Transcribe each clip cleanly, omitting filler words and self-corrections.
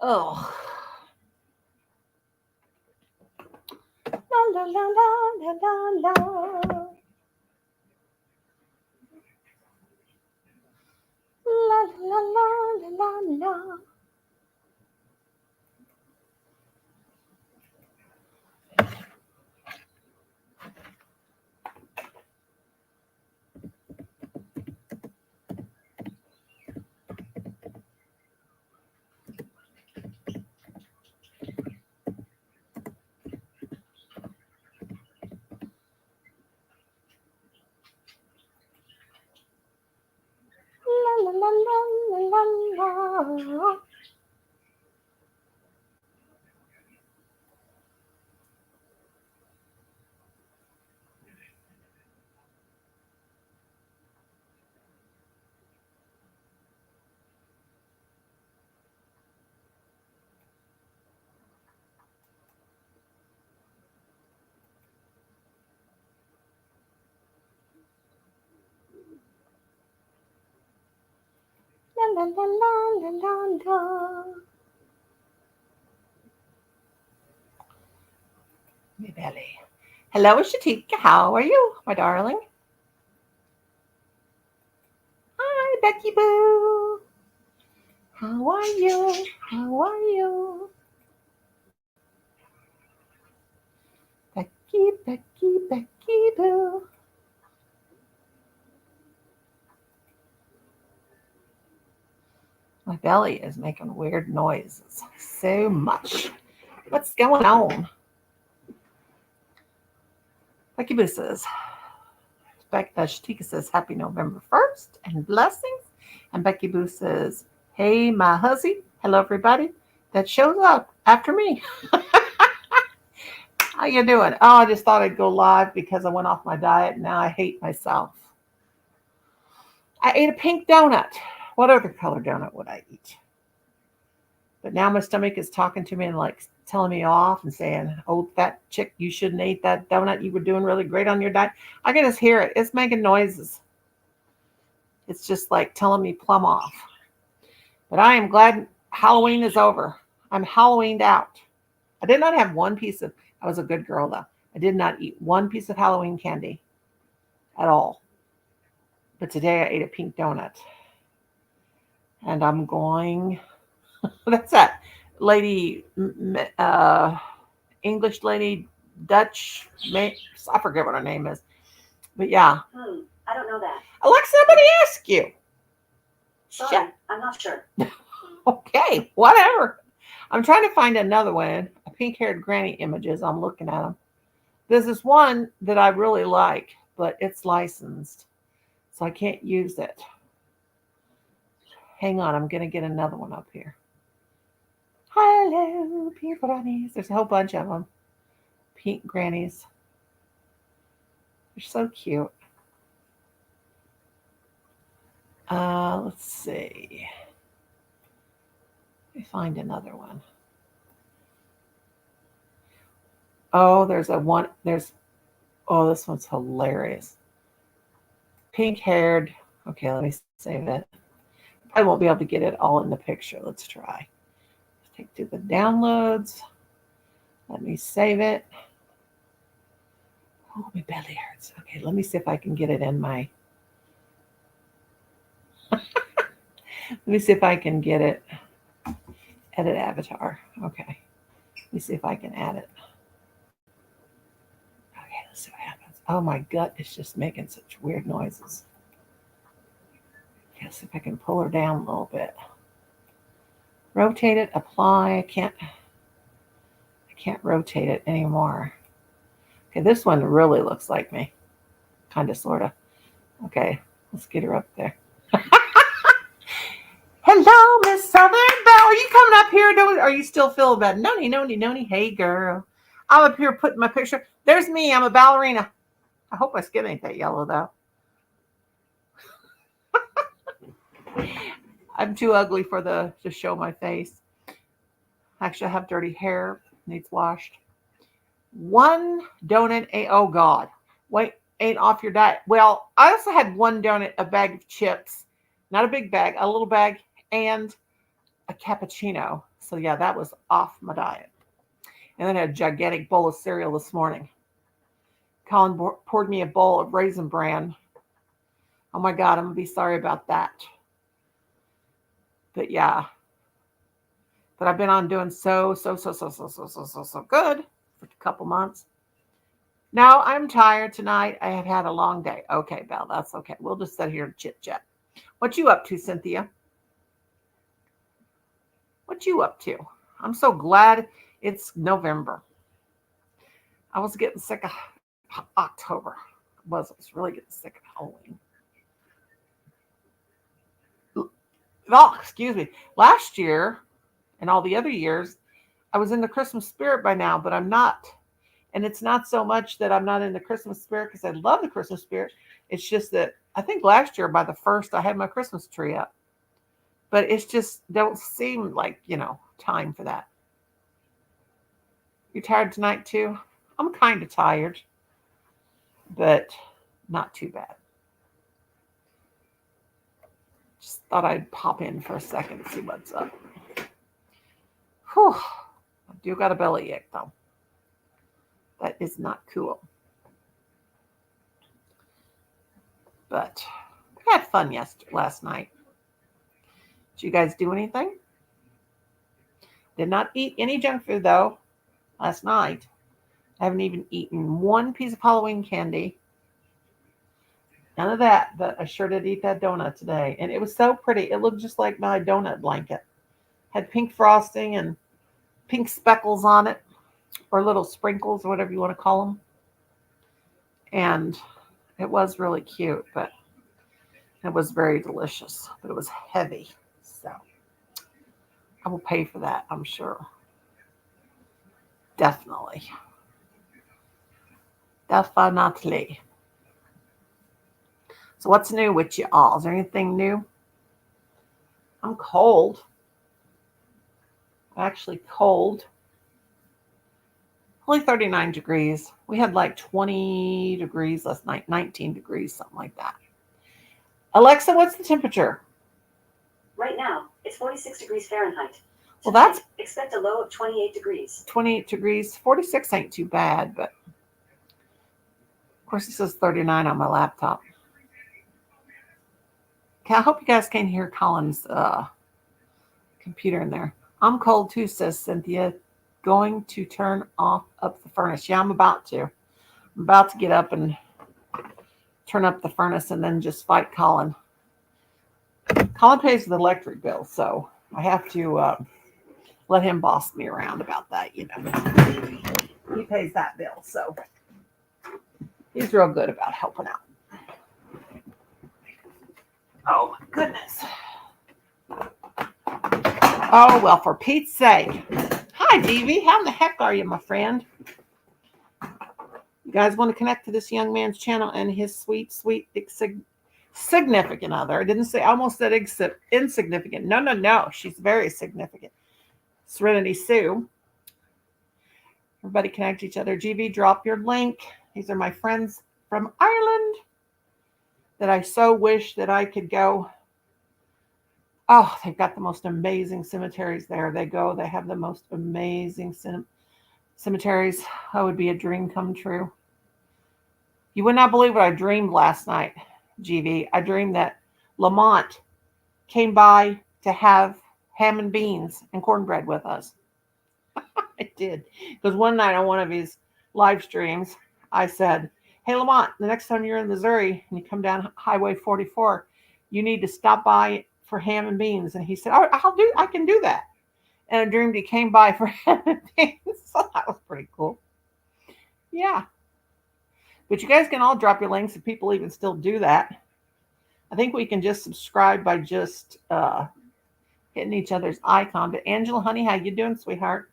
Oh. La la la la la la la. La la la la la la. La la la la la la la. La la la la la la la. My belly. Hello, Shatika. How are you, my darling? Hi, Becky Boo. How are you? How are you? Becky, Becky, Becky Boo. My belly is making weird noises so much. What's going on? Becky Boo says, Shatika says, Happy November 1st and blessings. And Becky Boo says, Hey, my hussy. Hello, everybody that shows up after me. How you doing? Oh, I just thought I'd go live because I went off my diet and now I hate myself. I ate a pink donut. What other color donut would I eat? But now my stomach is talking to me and like telling me off and saying, "Old fat chick, you shouldn't eat that donut. You were doing really great on your diet." I can just hear it. It's making noises. It's just like telling me plumb off. But I am glad Halloween is over. I'm Halloweened out. I did not have one piece of, I was a good girl though. I did not eat one piece of Halloween candy at all. But today I ate a pink donut. And I'm going, that's that lady, English lady, Dutch, I forget what her name is. But yeah. I don't know that. Alexa, somebody ask you. Sorry, I'm not sure. Okay, whatever. I'm trying to find another one. Pink haired granny images. I'm looking at them. There's this one that I really like, but it's licensed, so I can't use it. Hang on, I'm going to get another one up here. Hello, pink grannies. There's a whole bunch of them. Pink grannies. They're so cute. Let's see. Let me find another one. Oh, there's a one. Oh, this one's hilarious. Pink haired. Okay, let me save it. I won't be able to get it all in the picture. Let's try. Take to the downloads. Let me save it. Oh, my belly hurts. Okay, let me see if I can get it in my. Let me see if I can get it. Edit avatar. Okay. Let me see if I can add it. Okay, let's see what happens. Oh, my gut is just making such weird noises. Okay, let's see if I can pull her down a little bit. Rotate it, apply. I can't rotate it anymore. Okay, this one really looks like me. Kind of, sort of. Okay, let's get her up there. Hello, Miss Southern Belle. Are you coming up here? Are you still feeling bad? Noni. Hey, girl. I'm up here putting my picture. There's me. I'm a ballerina. I hope my skin ain't that yellow, though. I'm too ugly to show my face. Actually, I have dirty hair. Needs washed. One donut. Oh, God. Wait, ain't off your diet. Well, I also had one donut, a bag of chips. Not a big bag, a little bag, and a cappuccino. So yeah, that was off my diet. And then I had a gigantic bowl of cereal this morning. Colin poured me a bowl of Raisin Bran. Oh my God, I'm going to be sorry about that. But yeah. But I've been on doing so good for a couple months. Now I'm tired tonight. I have had a long day. Okay, Belle, that's okay. We'll just sit here and chit chat. What you up to, Cynthia? What you up to? I'm so glad it's November. I was getting sick of October. I was really getting sick of Halloween. Oh, excuse me. Last year and all the other years, I was in the Christmas spirit by now, but I'm not. And it's not so much that I'm not in the Christmas spirit because I love the Christmas spirit. It's just that I think last year by the 1st, I had my Christmas tree up. But it's just don't seem like, time for that. You tired tonight too? I'm kind of tired, but not too bad. Just thought I'd pop in for a second and see what's up. Whew. I do got a bellyache though. That is not cool. But we had fun last night. Did you guys do anything? Did not eat any junk food though last night. I haven't even eaten one piece of Halloween candy. None of that, but I sure did eat that donut today. And it was so pretty. It looked just like my donut blanket. Had pink frosting and pink speckles on it, or little sprinkles, or whatever you want to call them. And it was really cute, but it was very delicious. But it was heavy. So I will pay for that, I'm sure. Definitely. Definitely. So what's new with you all? Is there anything new? I'm cold. Actually cold. Only 39 degrees. We had like 20 degrees last night, 19 degrees, something like that. Alexa, what's the temperature? Right now, it's 46 degrees Fahrenheit. Well, that's Expect a low of 28 degrees. 28 degrees. 46 ain't too bad, but of course it says 39 on my laptop. Okay, I hope you guys can hear Colin's computer in there. I'm cold too, says Cynthia. Going to turn up the furnace. Yeah, I'm about to. I'm about to get up and turn up the furnace and then just fight Colin. Colin pays the electric bill, so I have to let him boss me around about that, He pays that bill, so he's real good about helping out. Oh, my goodness. Oh, well, for Pete's sake. Hi, Devi. How in the heck are you, my friend? You guys want to connect to this young man's channel and his sweet, significant other. I didn't say, I almost said insignificant. No. She's very significant. Serenity Sue. Everybody connect to each other. GV, drop your link. These are my friends from Ireland that I so wish that I could go. Oh, they've got the most amazing cemeteries there. They have the most amazing cemeteries. That would be a dream come true. You would not believe what I dreamed last night, GV. I dreamed that Lamont came by to have ham and beans and cornbread with us. I did. Because one night on one of his live streams, I said, hey, Lamont, the next time you're in Missouri and you come down Highway 44, you need to stop by for ham and beans. And he said, oh, I can do that. And I dreamed he came by for ham and beans. So that was pretty cool. Yeah. But you guys can all drop your links if people even still do that. I think we can just subscribe by just hitting each other's icon. But Angela, honey, how you doing, sweetheart?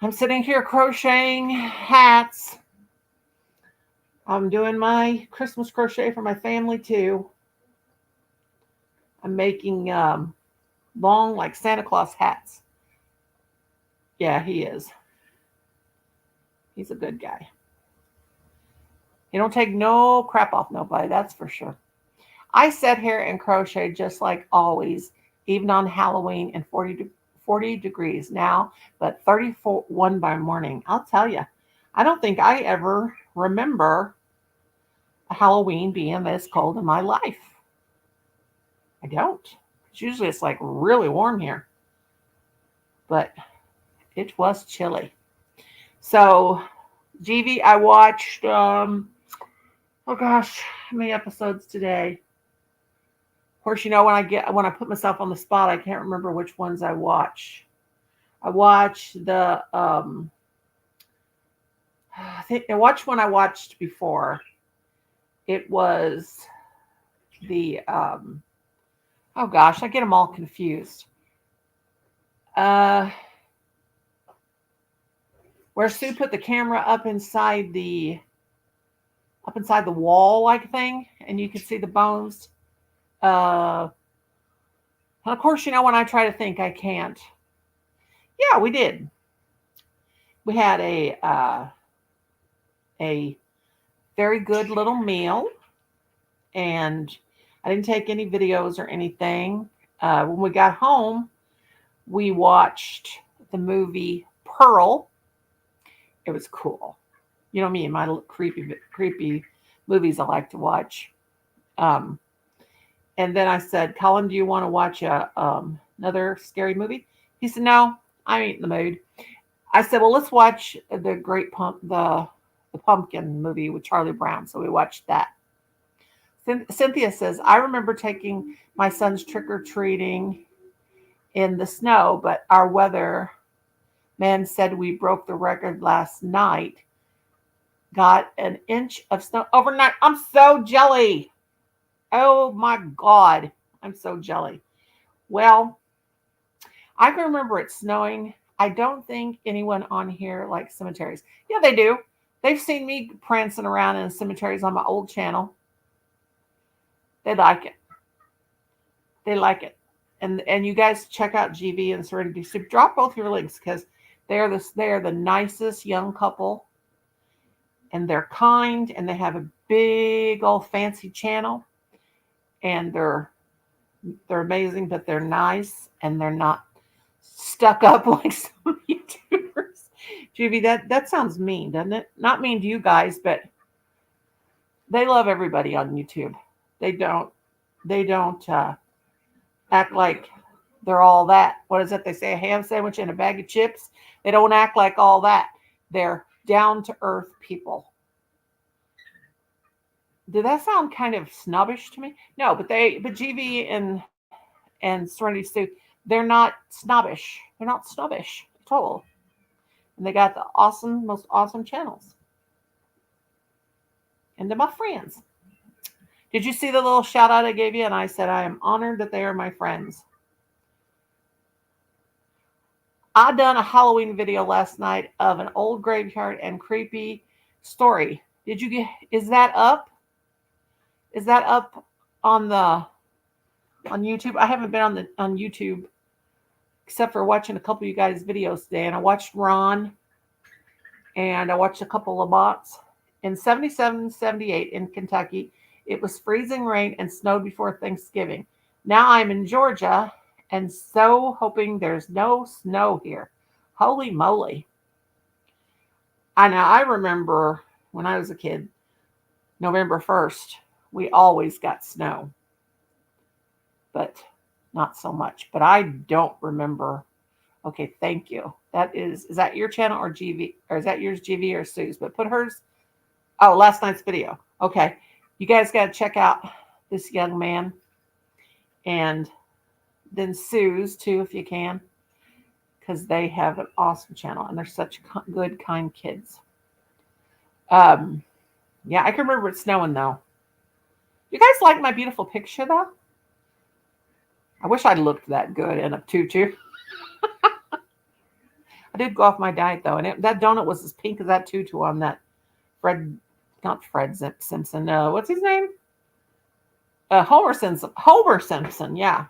I'm sitting here crocheting hats. I'm doing my Christmas crochet for my family too. I'm making long, like Santa Claus hats. Yeah, he is. He's a good guy. He don't take no crap off nobody, that's for sure. I sit here and crochet just like always, even on Halloween and 40 degrees now, but 31 by morning. I'll tell you, I don't think I ever remember Halloween being this cold in my life. I don't. Usually it's like really warm here, but it was chilly. So, GV, I watched, oh gosh, how many episodes today? Of course, when I put myself on the spot, I can't remember which ones I watch. I watched I watched one I watched before. It was the, oh gosh, I get them all confused. Where Sue put the camera up inside the wall like thing, and you could see the bones. And of course, when I try to think, I can't. Yeah, we did. We had a very good little meal, and I didn't take any videos or anything. When we got home, we watched the movie Pearl. It was cool. You know me and my little creepy movies I like to watch. And then I said, Colin, do you want to watch another scary movie? He said, no, I ain't in the mood. I said, well, let's watch the Pumpkin movie with Charlie Brown. So we watched that. Cynthia says, I remember taking my son's trick-or-treating in the snow, but our weather man said we broke the record last night. Got an inch of snow overnight. I'm so jelly. Oh my God. I'm so jelly. Well, I can remember it snowing. I don't think anyone on here likes cemeteries. Yeah, they do. They've seen me prancing around in cemeteries on my old channel. They like it. They like it. And you guys check out GV and Serenity Soup. Drop both your links because they are the nicest young couple. And they're kind, and they have a big old fancy channel. And they're amazing, but they're nice, and they're not stuck up like some YouTubers. GV, that sounds mean, doesn't it? Not mean to you guys, but they love everybody on YouTube. They don't act like they're all that. What is it? They say a ham sandwich and a bag of chips. They don't act like all that. They're down to earth people. Did that sound kind of snobbish to me? No, but GV and Serenity Sue, they're not snobbish. They're not snobbish at all. And they got the most awesome channels. And they're my friends. Did you see the little shout out I gave you? And I said, I am honored that they are my friends. I done a Halloween video last night of an old graveyard and creepy story. Is that up? Is that up on YouTube? I haven't been on YouTube except for watching a couple of you guys' videos today. And I watched Ron, and I watched a couple of bots. In 77, 78 in Kentucky, it was freezing rain and snowed before Thanksgiving. Now I'm in Georgia and so hoping there's no snow here. Holy moly. I remember when I was a kid, November 1st, we always got snow, but not so much. But I don't remember. Okay, thank you. Is that your channel or GV? Or is that yours, GV or Sue's? But put hers. Oh, last night's video. Okay. You guys got to check out this young man. And then Sue's too, if you can. Because they have an awesome channel. And they're such good, kind kids. Yeah, I can remember it snowing, though. You guys like my beautiful picture, though? I wish I looked that good in a tutu. I did go off my diet, though. And that donut was as pink as that tutu on that not Fred Simpson. What's his name? Homer Simpson, yeah.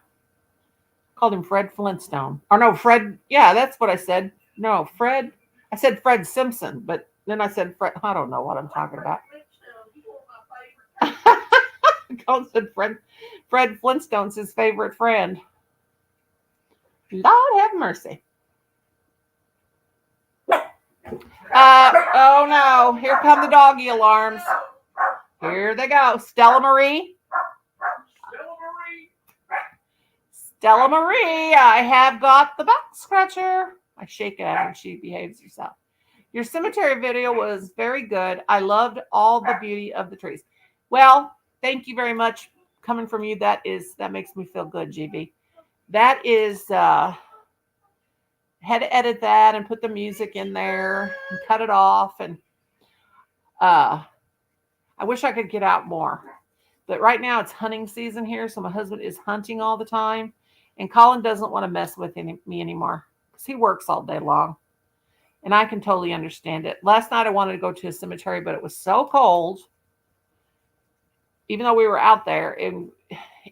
Called him Fred Flintstone. Or no, Fred. Yeah, that's what I said. No, Fred. I said Fred Simpson, but then I said Fred. I don't know what I'm talking about. Colin said Fred Flintstone's his favorite friend. Lord have mercy. Oh no, here come the doggy alarms. Here they go. Stella Marie. Stella Marie, I have got the back scratcher. I shake it at her and she behaves herself. Your cemetery video was very good. I loved all the beauty of the trees. Well, thank you very much. Coming from you, that makes me feel good, GB. That is had to edit that and put the music in there and cut it off. And I wish I could get out more. But right now it's hunting season here, so my husband is hunting all the time. And Colin doesn't want to mess with me anymore because he works all day long. And I can totally understand it. Last night I wanted to go to a cemetery, but it was so cold. Even though we were out there in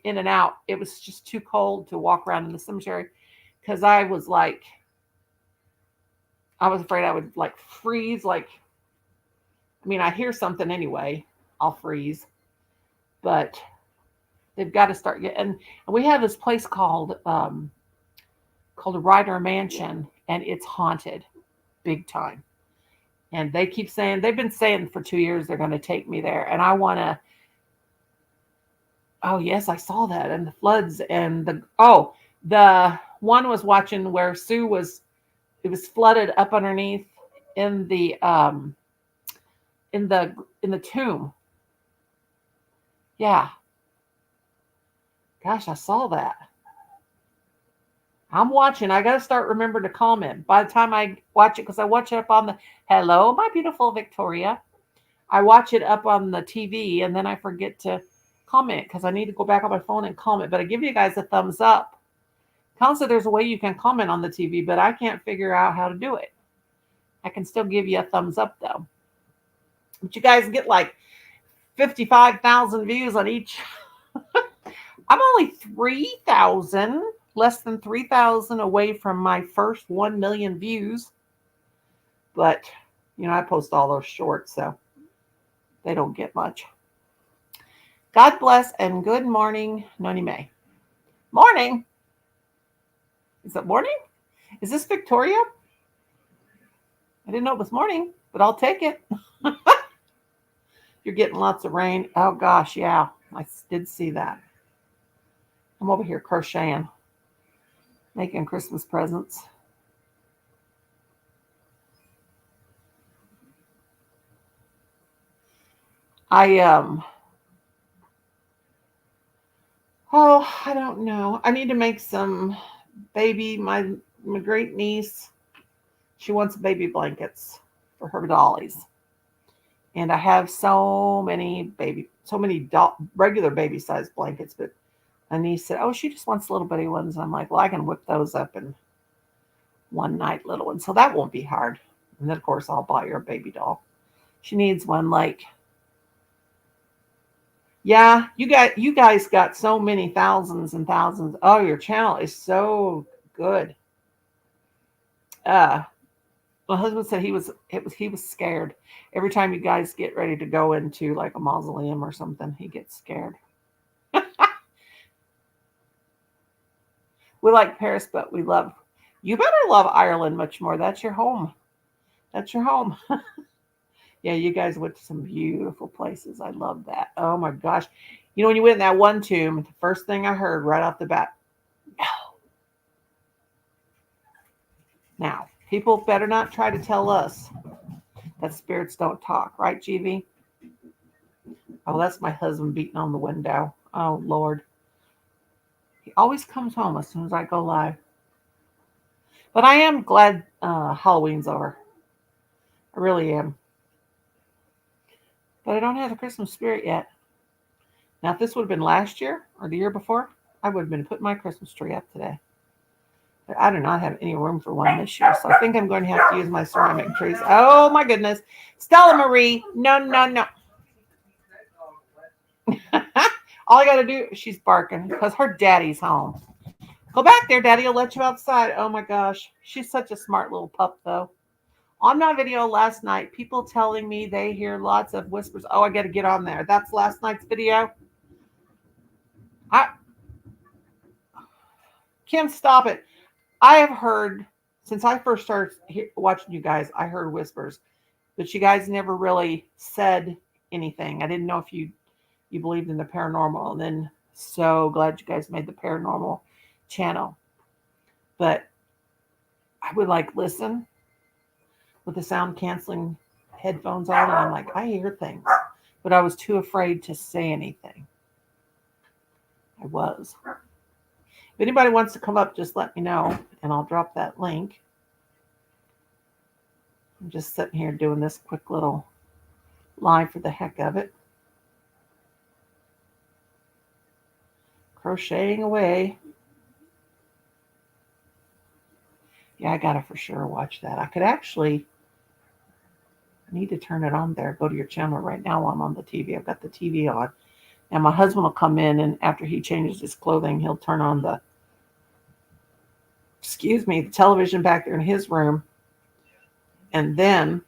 and out, it was just too cold to walk around in the cemetery because I was afraid I would freeze. I hear something anyway, I'll freeze. But they've got to start getting. And we have this place called a Ryder Mansion, and it's haunted, big time. And they've been saying for 2 years they're going to take me there, and I want to. Oh yes, I saw that, and the floods, and the one was watching where Sue was. It was flooded up underneath in the tomb. Yeah. Gosh, I saw that. I'm watching. I got to start remembering to comment by the time I watch it, because I watch it up on the, hello, my beautiful Victoria. I watch it up on the TV and then I forget to comment because I need to go back on my phone and comment. But I give you guys a thumbs up. Colin said there's a way you can comment on the TV, but I can't figure out how to do it. I can still give you a thumbs up though. But you guys get 55,000 views on each. I'm only 3,000, less than 3,000 away from my first 1 million views. But, I post all those shorts, so they don't get much. God bless and good morning, Noni May. Morning. Is it morning? Is this Victoria? I didn't know it was morning, but I'll take it. You're getting lots of rain. Oh, gosh, yeah. I did see that. I'm over here crocheting, making Christmas presents. I don't know. I need to make some my great niece. She wants baby blankets for her dollies. And I have so many regular baby size blankets, but my niece said, oh, she just wants little bitty ones. And I'm like, well, I can whip those up in one night, little ones. So that won't be hard. And then, of course, I'll buy her a baby doll. She needs one yeah, you guys got so many thousands and thousands. Oh, your channel is so good. My husband said he was scared. Every time you guys get ready to go into a mausoleum or something, he gets scared. We like Paris, but you better love Ireland much more. That's your home. That's your home. Yeah, you guys went to some beautiful places. I love that. Oh my gosh. When you went in that one tomb, the first thing I heard right off the bat, no. Now, people better not try to tell us that spirits don't talk, right, GV? Oh, that's my husband beating on the window. Oh, Lord. He always comes home as soon as I go live. But I am glad Halloween's over. I really am. But I don't have the Christmas spirit yet. Now, if this would have been last year or the year before, I would have been putting my Christmas tree up today. But I do not have any room for one this year, so I think I'm going to have to use my ceramic trees. Oh, my goodness. Stella Marie, no. All I got to do, she's barking because her daddy's home. Go back there, Daddy will let you outside. Oh, my gosh. She's such a smart little pup, though. On my video last night, people telling me they hear lots of whispers. Oh, I got to get on there. That's last night's video. Kim, stop it. I have heard since I first started watching you guys, I heard whispers, but you guys never really said anything. I didn't know if you believed in the paranormal, and then so glad you guys made the paranormal channel. But I would like listen with the sound canceling headphones on, and I'm like, I hear things, but I was too afraid to say anything. I was. If anybody wants to come up, just let me know, and I'll drop that link. I'm just sitting here doing this quick little live for the heck of it. Crocheting away. Yeah, I gotta for sure watch that. I need to turn it on there. Go to your channel right now while I'm on the TV. I've got the TV on. And my husband will come in, and after he changes his clothing, he'll turn on the television back there in his room. And then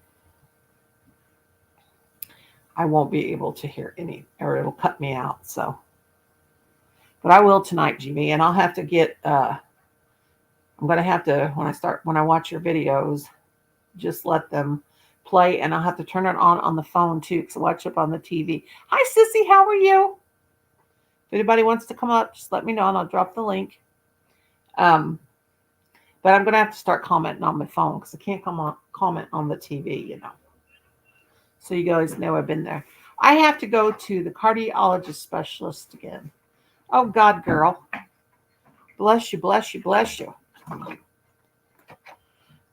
I won't be able to hear any, or it'll cut me out. So, but I will tonight, Jimmy, and I'll have to get, I'm going to have to, when I watch your videos, just let them play, and I'll have to turn it on the phone too, because I watch it on the TV. Hi, Sissy, how are you? If anybody wants to come up, just let me know, and I'll drop the link. But I'm going to have to start commenting on my phone, because I can't comment on the TV, you know. So you guys know I've been there. I have to go to the cardiologist specialist again. Oh, God, girl. Bless you, bless you, bless you.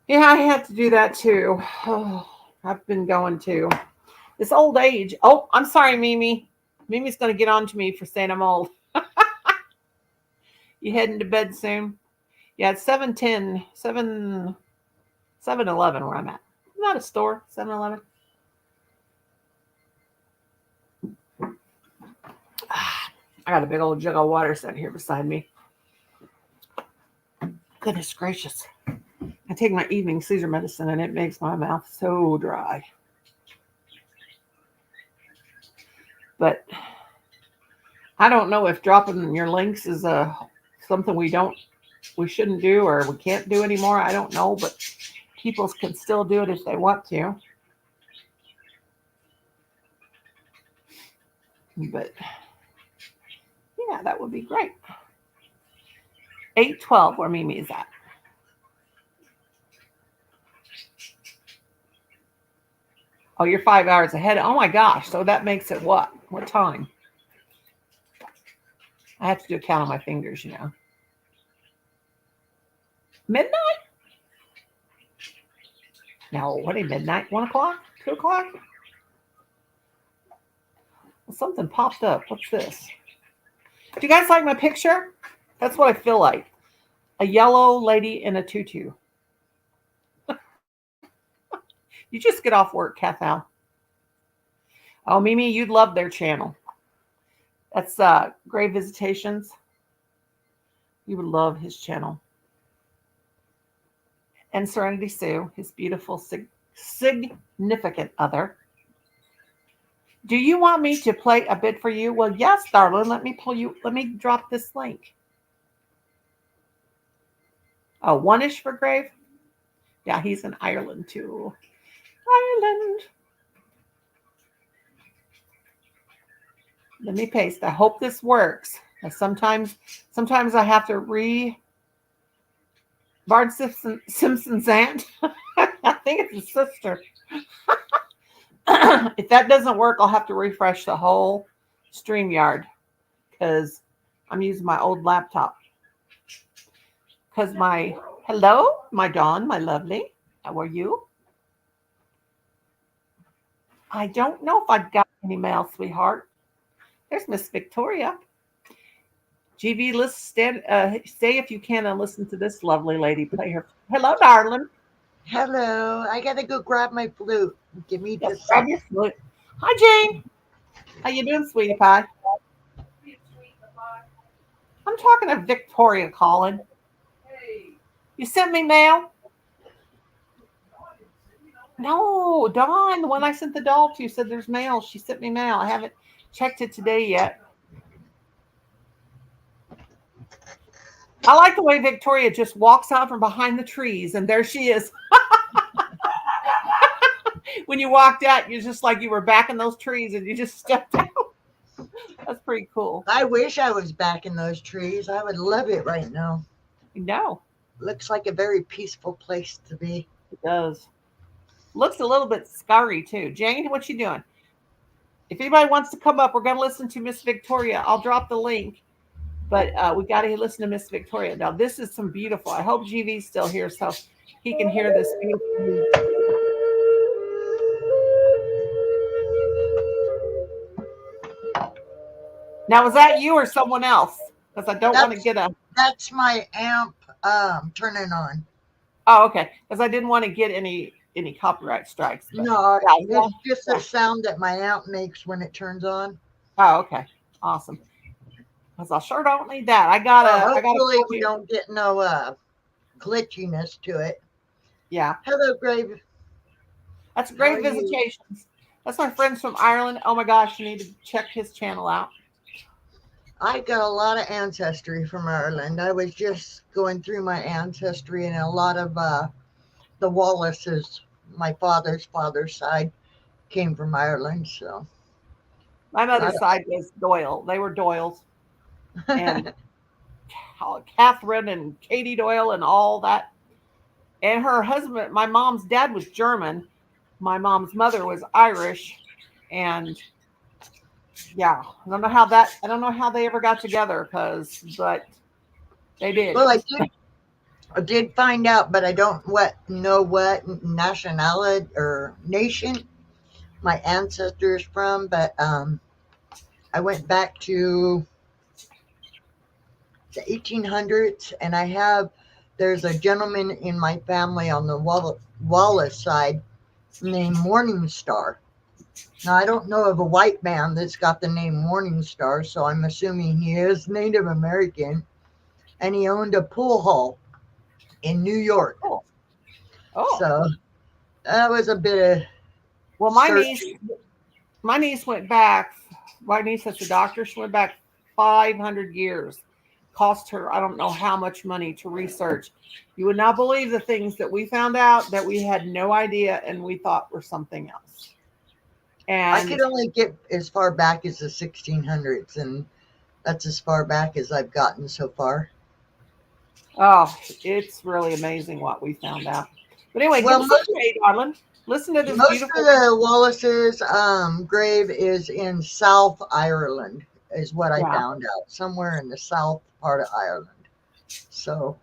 Yeah, I had to do that too. Oh, I've been going to this old age. Oh, I'm sorry, Mimi. Mimi's going to get on to me for saying I'm old. You heading to bed soon? Yeah, it's 7:10, 7-Eleven where I'm at. Not a store, 7-Eleven. I got a big old jug of water sitting here beside me. Goodness gracious. I take my evening Caesar medicine, and it makes my mouth so dry. But I don't know if dropping your links is something we shouldn't do, or we can't do anymore. I don't know, but people can still do it if they want to. But yeah, that would be great. 8:12, where Mimi is at. Oh, you're 5 hours ahead. Oh my gosh. So that makes it what? What time? I have to do a count on my fingers, you know. Midnight? No, what is midnight? 1 o'clock? 2 o'clock? Well, something popped up. What's this? Do you guys like my picture? That's what I feel like. A yellow lady in a tutu. You just get off work, Cathal. Oh, Mimi, you'd love their channel. That's Grave Visitations. You would love his channel. And Serenity Sue, his beautiful significant other. Do you want me to play a bit for you? Well, yes, darling. Let me drop this link. Oh, one-ish for Grave? Yeah, he's in Ireland too. Ireland. Let me paste. I hope this works. Sometimes I have to Bart Simpson's aunt. I think it's his sister. If that doesn't work, I'll have to refresh the whole StreamYard, because I'm using my old laptop. Because hello, my Dawn, my lovely. How are you? I don't know if I've got any mail, sweetheart. There's Miss Victoria. GV, stay if you can and listen to this lovely lady play her. Hello, darling. Hello. I gotta go grab my flute. Give me Yes, just grab your flute. Hi, Jane. How you doing, sweetie pie? I'm talking to Victoria, Colin. Hey. You sent me mail? No, Dawn, the one I sent the doll to, said there's mail. She sent me mail. I haven't checked it today yet. I like the way Victoria just walks out from behind the trees, and there she is. When you walked out, you're just like you were back in those trees, and you just stepped out. That's pretty cool. I wish I was back in those trees. I would love it right now. No, Looks like a very peaceful place to be. it does. Looks a little bit scary too. Jane, what you doing? If anybody wants to come up, we're going to listen to Miss Victoria. I'll drop the link, but we got to listen to Miss Victoria. Now, this is some beautiful. I hope GV's still here so he can hear this beautiful music. Now, was that you or someone else? Because I don't want to get a. That's my amp turning on. Oh, okay. Because I didn't want to get any copyright strikes. But, No, yeah. it's just the sound that my amp makes when it turns on. Oh, okay. Awesome. Because I sure don't need that. I got a. Hopefully we don't get no glitchiness to it. Yeah. Hello, Grave. That's How great are you? visitations. That's my friends from Ireland. Oh my gosh, you need to check his channel out. I got a lot of ancestry from Ireland. I was just going through my ancestry, and a lot of the Wallaces, my father's side, came from Ireland. So My mother's side was Doyle. They were Doyles. And Catherine and Katie Doyle and all that. And her husband, my mom's dad was German. My mom's mother was Irish. And yeah, I don't know how they ever got together but they did. well, I did find out, but I don't know what nationality or nation my ancestors from. But I went back to the 1800s, and there's a gentleman in my family on the Wallace side named Morningstar. Now, I don't know of a white man that's got the name Morningstar, so I'm assuming he is Native American, and he owned a pool hall in New York. Oh. So that was a bit of Well, my niece went back. My niece at the doctor. She went back 500 years. Cost her, I don't know how much money to research. You would not believe the things that we found out that we had no idea and we thought were something else. And I could only get as far back as the 1600s, and that's as far back as I've gotten so far. oh, it's really amazing what we found out. But anyway, Well, give us a play, darling. Listen to this Most beautiful. of the Wallace's grave is in South Ireland, is what I found out. Somewhere in the south part of Ireland. So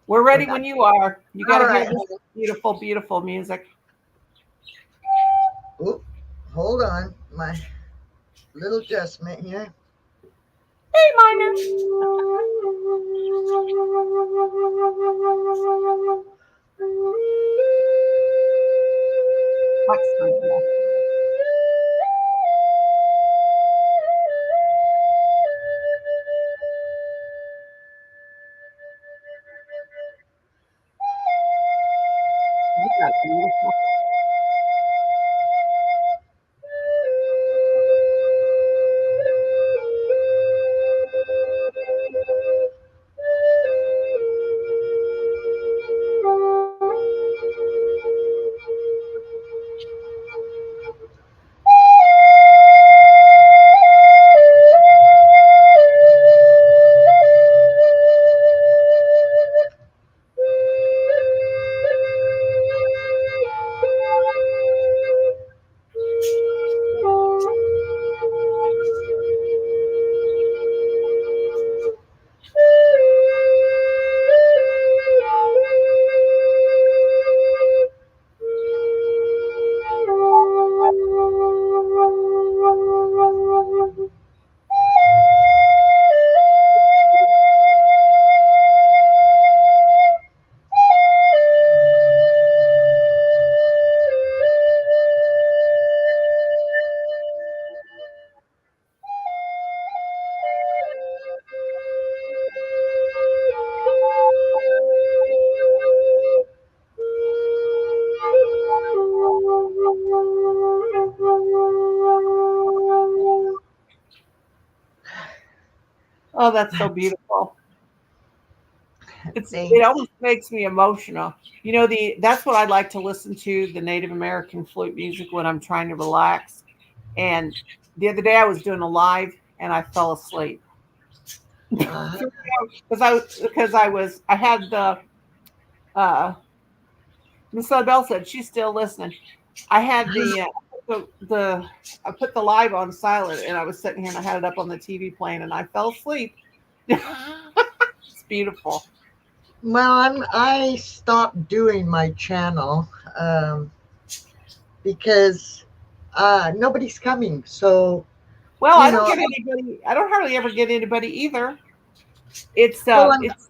We're ready when you are. You got to All hear right. this beautiful, beautiful music. Oop, hold on, my little adjustment here. Hey, minor. What's my beautiful. Oh, that's so beautiful. It almost makes me emotional. You know, that's what I like to listen to, the Native American flute music when I'm trying to relax. And the other day I was doing a live and I fell asleep Uh, because I had the Miss Bell said she's still listening. I had the I put the live on silent and I was sitting here and I had it up on the TV playing and I fell asleep. It's beautiful. well, I stopped doing my channel because nobody's coming. So Well, you I don't know, get anybody. I don't hardly ever get anybody either. It's well, it's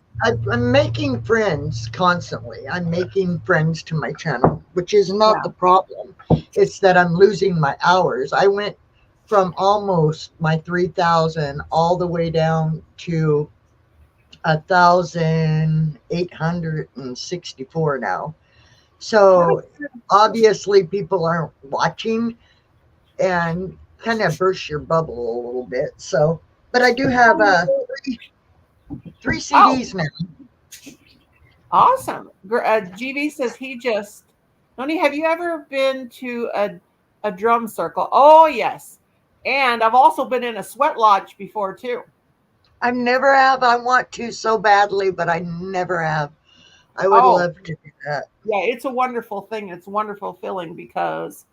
I'm making friends constantly. I'm making friends to my channel, which is not yeah. the problem. It's that I'm losing my hours. I went from almost my 3,000 all the way down to 1,864 now. So obviously people aren't watching and kind of burst your bubble a little bit. So, but I do have three Oh, CDs now. awesome. GV says he just. Noni, have you ever been to a drum circle? Oh yes, and I've also been in a sweat lodge before too. I never have. I want to so badly, but I never have. I would Oh love to do that. yeah, it's a wonderful thing. It's a wonderful feeling because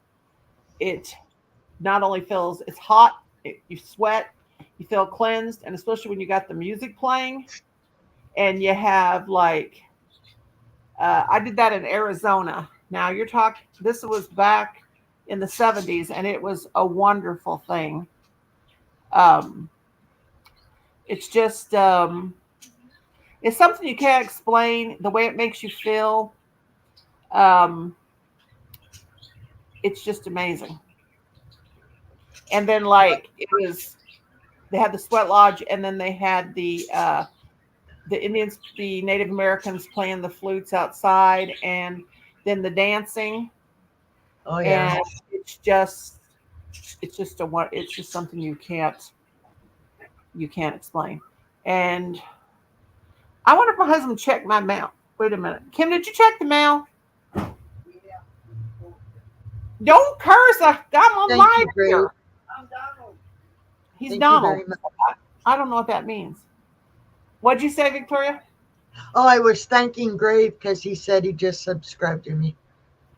it not only feels it's hot, you sweat, you feel cleansed, and especially when you got the music playing and you have like I did that in Arizona. Now you're talking. This was back in the '70s, and it was a wonderful thing. Um, it's just it's something you can't explain. The way it makes you feel, um, it's just amazing. And then like it was, they had the sweat lodge, and then they had the Indians, the Native Americans playing the flutes outside, and then the dancing, Oh yeah. and it's just something you can't explain. And I wonder if my husband checked my mail. Wait a minute, Kim, did you check the mail? Don't curse! I'm on Thank you, live Grace. here. He's Thank you Donald. very much. I don't know what that means. What'd you say, Victoria? Oh, I was thanking Grave because he said he just subscribed to me.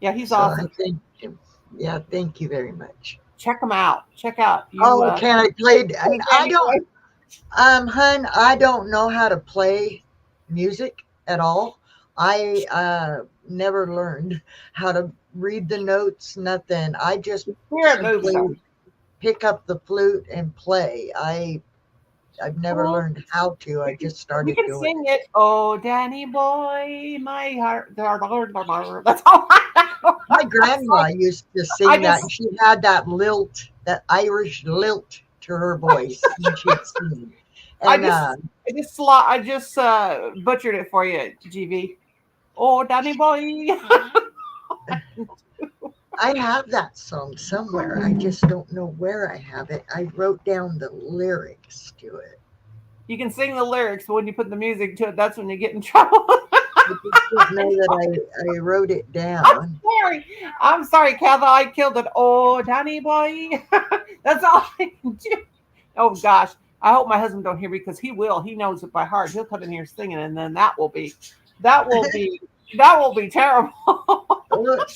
Yeah, he's So awesome. I thank him. Yeah, thank you very much. Check him out. Check out. Oh, can I play? And I don't, hun, I don't know how to play music at all. I never learned how to read the notes, nothing. I just Spirit moves simply them. pick up the flute and play. I've never learned how to. I just You started can doing sing it. Oh, Danny boy, my heart. That's all I know. My grandma used to I sing that, just, and she had that lilt, that Irish lilt to her voice when she'd sing. I And just, I just butchered it for you, GV. Oh, Danny boy. I have that song somewhere. I just don't know where I have it. I wrote down the lyrics to it. You can sing the lyrics, but when you put the music to it, that's when you get in trouble. I just don't know that I wrote it down. I'm sorry, Katha. I killed it. Oh, Danny boy. That's all I can do. Oh gosh. I hope my husband don't hear me because he will. He knows it by heart. He'll come in here singing, and then that will be terrible. Look,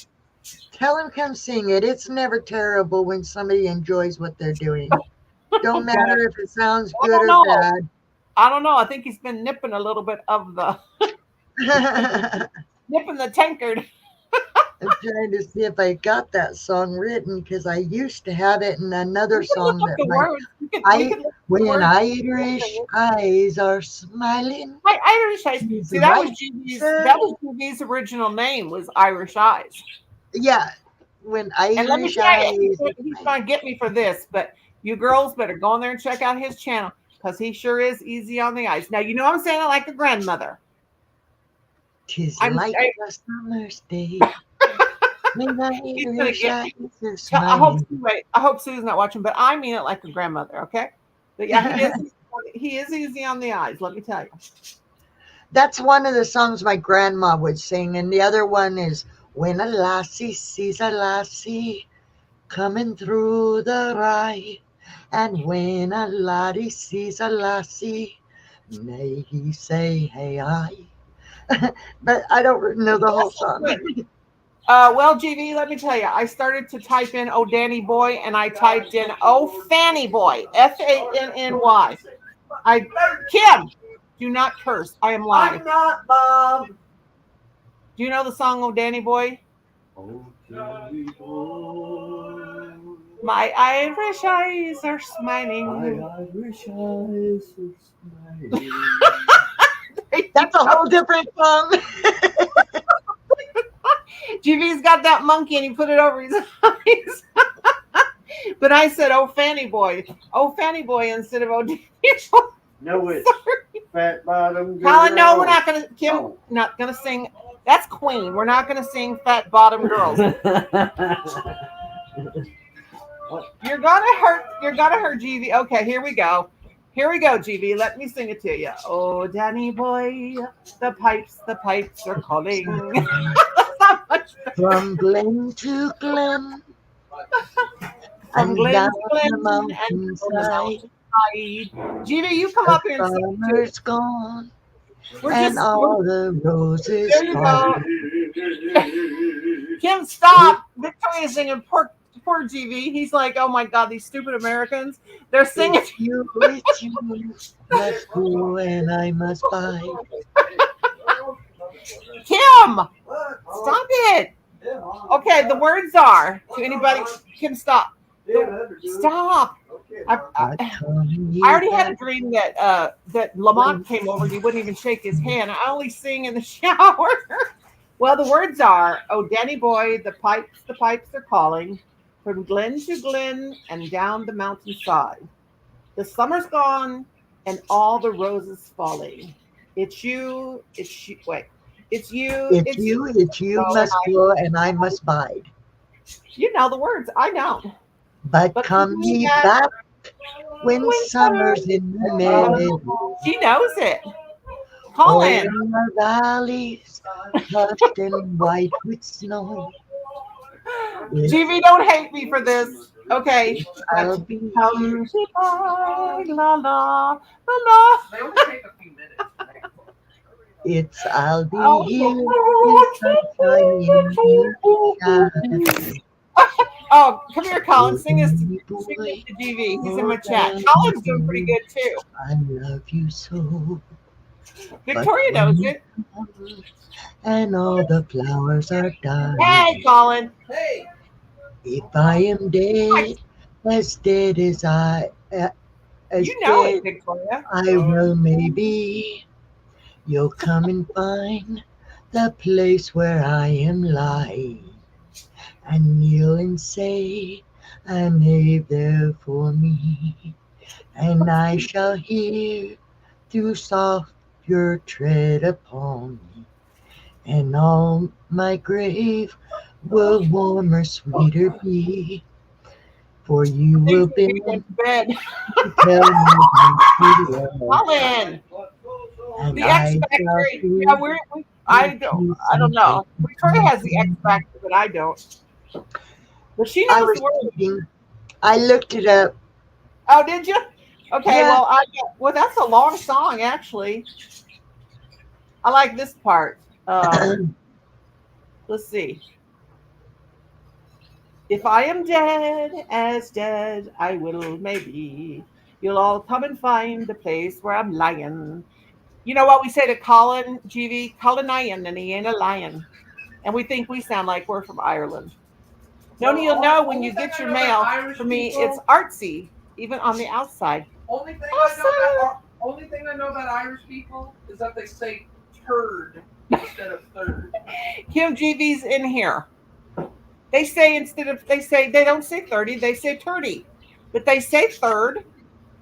tell him come sing it. It's never terrible when somebody enjoys what they're doing. Don't matter if it sounds I good don't or know. bad. I don't know. I think he's been nipping a little bit of the nipping the tankard. I'm trying to see if I got that song written because I used to have it in another You can look song up that the my words. You can look at the when words. Irish eyes are smiling. My Irish Eyes. She's See, that right, was GV's. sir. That was GV's original name was Irish Eyes. Yeah, when And let me Irish tell you, eyes. he's gonna get me for this, but you girls better go in there and check out his channel because he sure is easy on the eyes. Now you know I'm saying it like a grandmother. Tis I'm like I, a summer's day. When he's gonna Irish get me. eyes are I hope smiling. I hope Sue's not watching, but I mean it like a grandmother. Okay, but yeah, he is easy on the eyes. Let me tell you. That's one of the songs my grandma would sing, and the other one is "When a Lassie Sees a Lassie Coming Through the Rye, and when a laddie sees a lassie, may he say hey I." But I don't know the whole song. Well, GV, let me tell you, I started to type in "Oh Danny Boy" and I typed in "Oh Fanny Boy," FANNY. Kim, do not curse. I am live. I'm not, Bob. Do you know the song "Oh Danny Boy"? Oh, Danny boy. My Irish eyes are smiling. My Irish eyes are smiling. That's a whole different song. GV's got that monkey and he put it over his eyes. But I said, "Oh Fanny Boy," "Oh Fanny Boy" instead of "Oh Danny Boy." No, it's fat bottom girl. Colin, no, we're not gonna. Kim, Oh. not gonna sing. That's Queen. We're not gonna sing "Fat Bottom Girls." You're gonna hurt. You're gonna hurt GV. Okay, here we go. Here we go, GV. Let me sing it to you. Oh, Danny Boy, the pipes are calling. Not much better. From glen to glen, From and glen down to glen the and from the mountainside, mountainside. GV, you come up here and sing it summer's gone, We're and just. all the roses There you gone. go. Kim, stop. Victoria's singing poor GV. He's like, "Oh my God, these stupid Americans. They're singing." It's you, must go and I must buy. Kim, stop it. Okay, the words are to anybody. Kim, stop. Stop. I already had a dream that that Lamont came over and he wouldn't even shake his hand. I only sing in the shower. Well, the words are, "Oh, Danny Boy, the pipes are calling, from glen to glen and down the mountainside. The summer's gone and all the roses falling. It's you, wait, it's you, It's you must go and I must bide. You know the words, I don't. But come ye back when summer's in the middle. She knows it. Call Oh, in. in the valleys, touched and white with snow. GV, don't hate me for this. Okay. I'll be Come to by, la la, la la. They only take a few minutes. It's I'll be Oh. here in sunshine in Oh, come here, Colin. Sing this to GV. He's in my chat. Colin's doing pretty good too. I love you so. Victoria knows it. And all the flowers are dying. Hey, Colin. Hey, If I am dead as I as You know it, dead Victoria. I will maybe you'll come and find the place where I am lying and kneel and say a name there for me, and I shall hear through soft your tread upon me, and all my grave will warmer, sweeter be, for you will be Went to bed. to tell me that you love, Colin. and The I X shall Factor. hear Yeah, I don't know. Victoria has the X Factor, but I don't. But she I knows was the word. thinking, I looked it up. Oh, did you? Okay, Yeah. well, that's a long song, actually. I like this part. Let's see. If I am dead as dead, I will maybe. You'll all come and find the place where I'm lying. You know what we say to Colin, GV? Colin Ian, and he ain't a lion. And we think we sound like we're from Ireland. No, you'll know when you get your mail. For me, it's artsy, even on the outside. only thing I know about Irish people is that they say turd instead of third. Kim GV's in here. They say they don't say 30, they say 30. But they say third.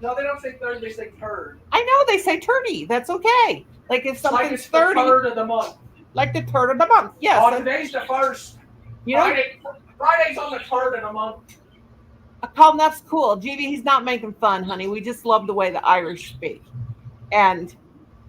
No, they don't say third. They say turd. I know they say 30. That's okay. Like if Like something's it's 30, the third of the month. like the third of the month. Yes. Oh, that- today's the first. you know, Friday's on the third of the month. Colin, that's cool. GV, he's not making fun, honey. We just love the way the Irish speak. And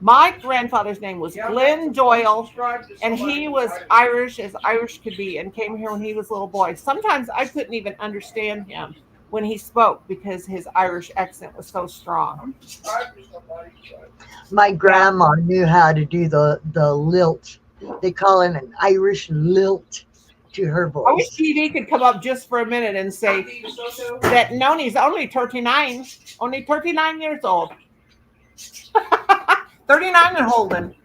My grandfather's name was Yeah, Glenn that's Doyle, described to and somebody he who was tried to- Irish as Irish could be, and came here when he was a little boy. Sometimes I couldn't even understand him when he spoke because his Irish accent was so strong. I'm described to somebody who tried to- My grandma knew how to do the lilt. They call it an Irish lilt to her I wish voice. TV could come up just for a minute and say that Noni's only 39, only 39 years old. 39 and holding.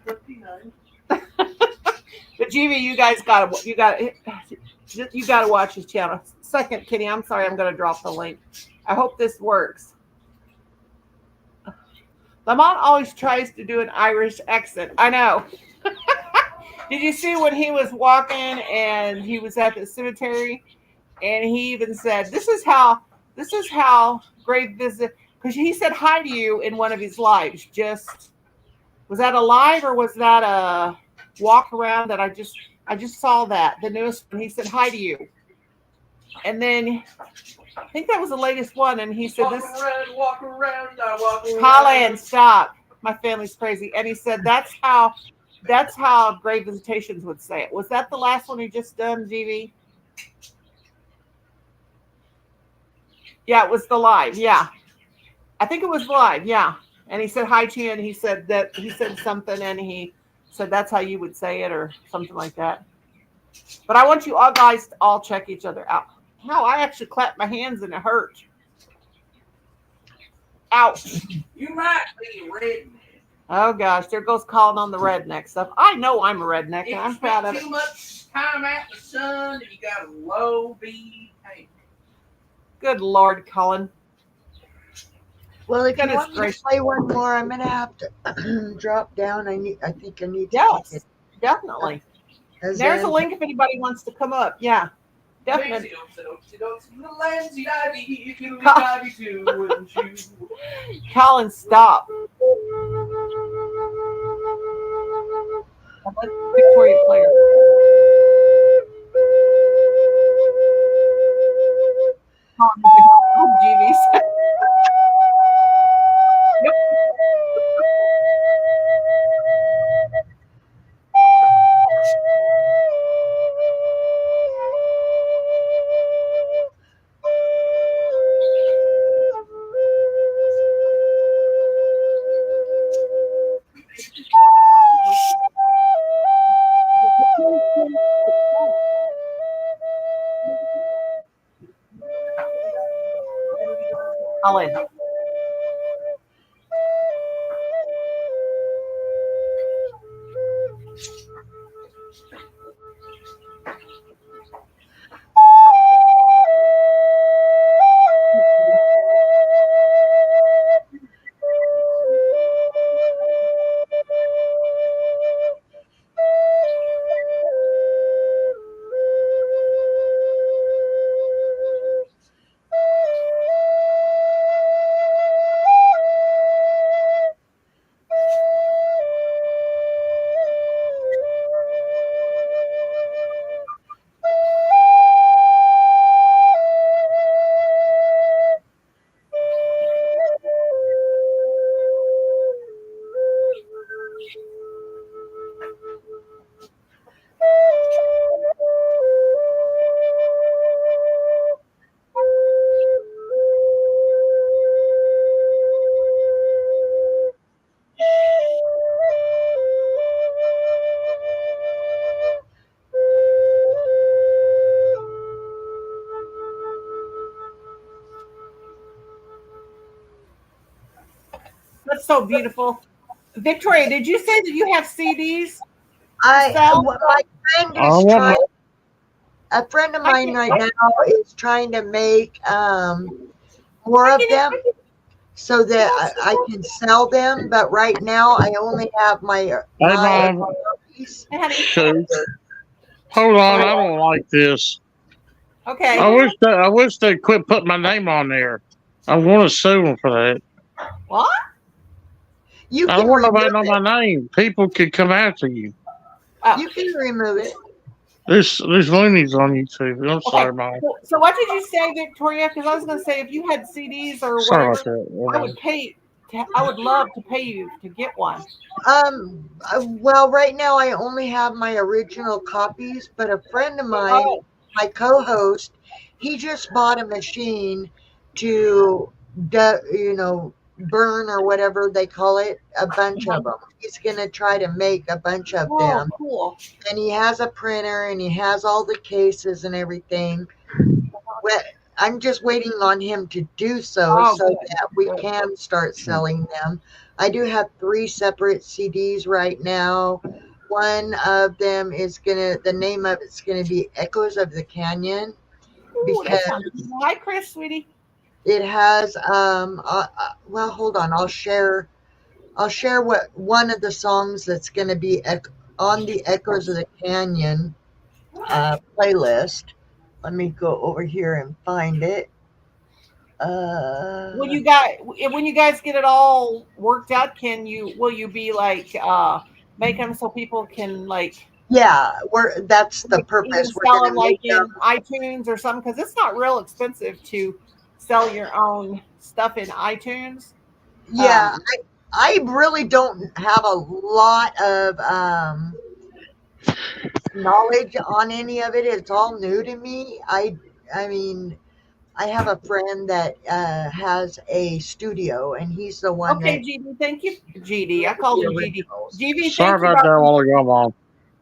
59. But GV, you gotta watch his channel. Second, Kitty, I'm sorry, I'm gonna drop the link. I hope this works. Lamont always tries to do an Irish accent. I know. Did you see when he was walking and he was at the cemetery, and he even said, "This is how great visit," because he said hi to you in one of his lives. Just was that a live or was that a walk around that I just saw that the newest one? He said hi to you, and then I think that was the latest one, and he said Walk this. walk around, I walk around. Colin, stop! My family's crazy, and he said that's how Great Visitations would say it. Was that the last one he just done, GV? Yeah, it was the live. Yeah, I think it was live. Yeah, and he said hi to you, and he said something, and he said that's how you would say it, or something like that. But I want you all guys to all check each other out. No, I actually clapped my hands and it hurt. Ouch. You might be redneck. Oh gosh, there goes calling on the redneck stuff. I know I'm a redneck, If and you I'm proud of spend it. too much time out in the sun, and you got a low B tank. Good Lord, Colin. Well, if you Goodness want me to gracious. play one more, I'm gonna have to drop down. I think I need to. Yes, definitely. As There's a in- link if anybody wants to come up. Yeah, definitely. Colin, stop. Let Victoria play her. Oh, GV's. Yep. Colin. That's so beautiful. Victoria, did you say that you have CDs? Sal? My friend I is want trying. A friend of I mine can't- right now is trying to make more of them so that I can sell them. But right now, I only have my Mom. piece. Honey. Shoot. Hold on, I don't like this. Okay. I wish they quit putting my name on there. I'm going to sue them for that. What? You I can don't want nobody to remove know it. my name. People could come after you. Oh. You can remove it. There's loonies on YouTube. I'm Okay. sorry, Mom. So what did you say, Victoria? Because I was going to say if you had CDs or Sorry whatever, about that. I would pay I would love to pay you to get one. Well, right now I only have my original copies, but a friend of mine, Oh, my co-host, he just bought a machine to, burn or whatever they call it, a bunch of them. He's gonna try to make a bunch of oh, them, cool. and he has a printer and he has all the cases and everything. Well, I'm just waiting on him to do so, Oh, so good. that we Good. can start selling them. I do have 3 separate CDs right now. One of them is the name of it's gonna be Echoes of the Canyon, Ooh, that because sounds good. Hi, Chris, sweetie. it has well, hold on, I'll share what one of the songs that's gonna be on the Echoes of the Canyon playlist. Let me go over here and find it. When you guys get it all worked out, will you be like make them so people can like Yeah, that's the even purpose. We're sell gonna them like make in them. iTunes or something? Because it's not real expensive to sell your own stuff in iTunes. Yeah, I really don't have a lot of knowledge on any of it. It's all new to me. I mean, I have a friend that has a studio, and he's the one Okay, that GD, thank you. GD, I called the him GD. originals. GD, Sorry thank you. about that Rob. while ago, Mom.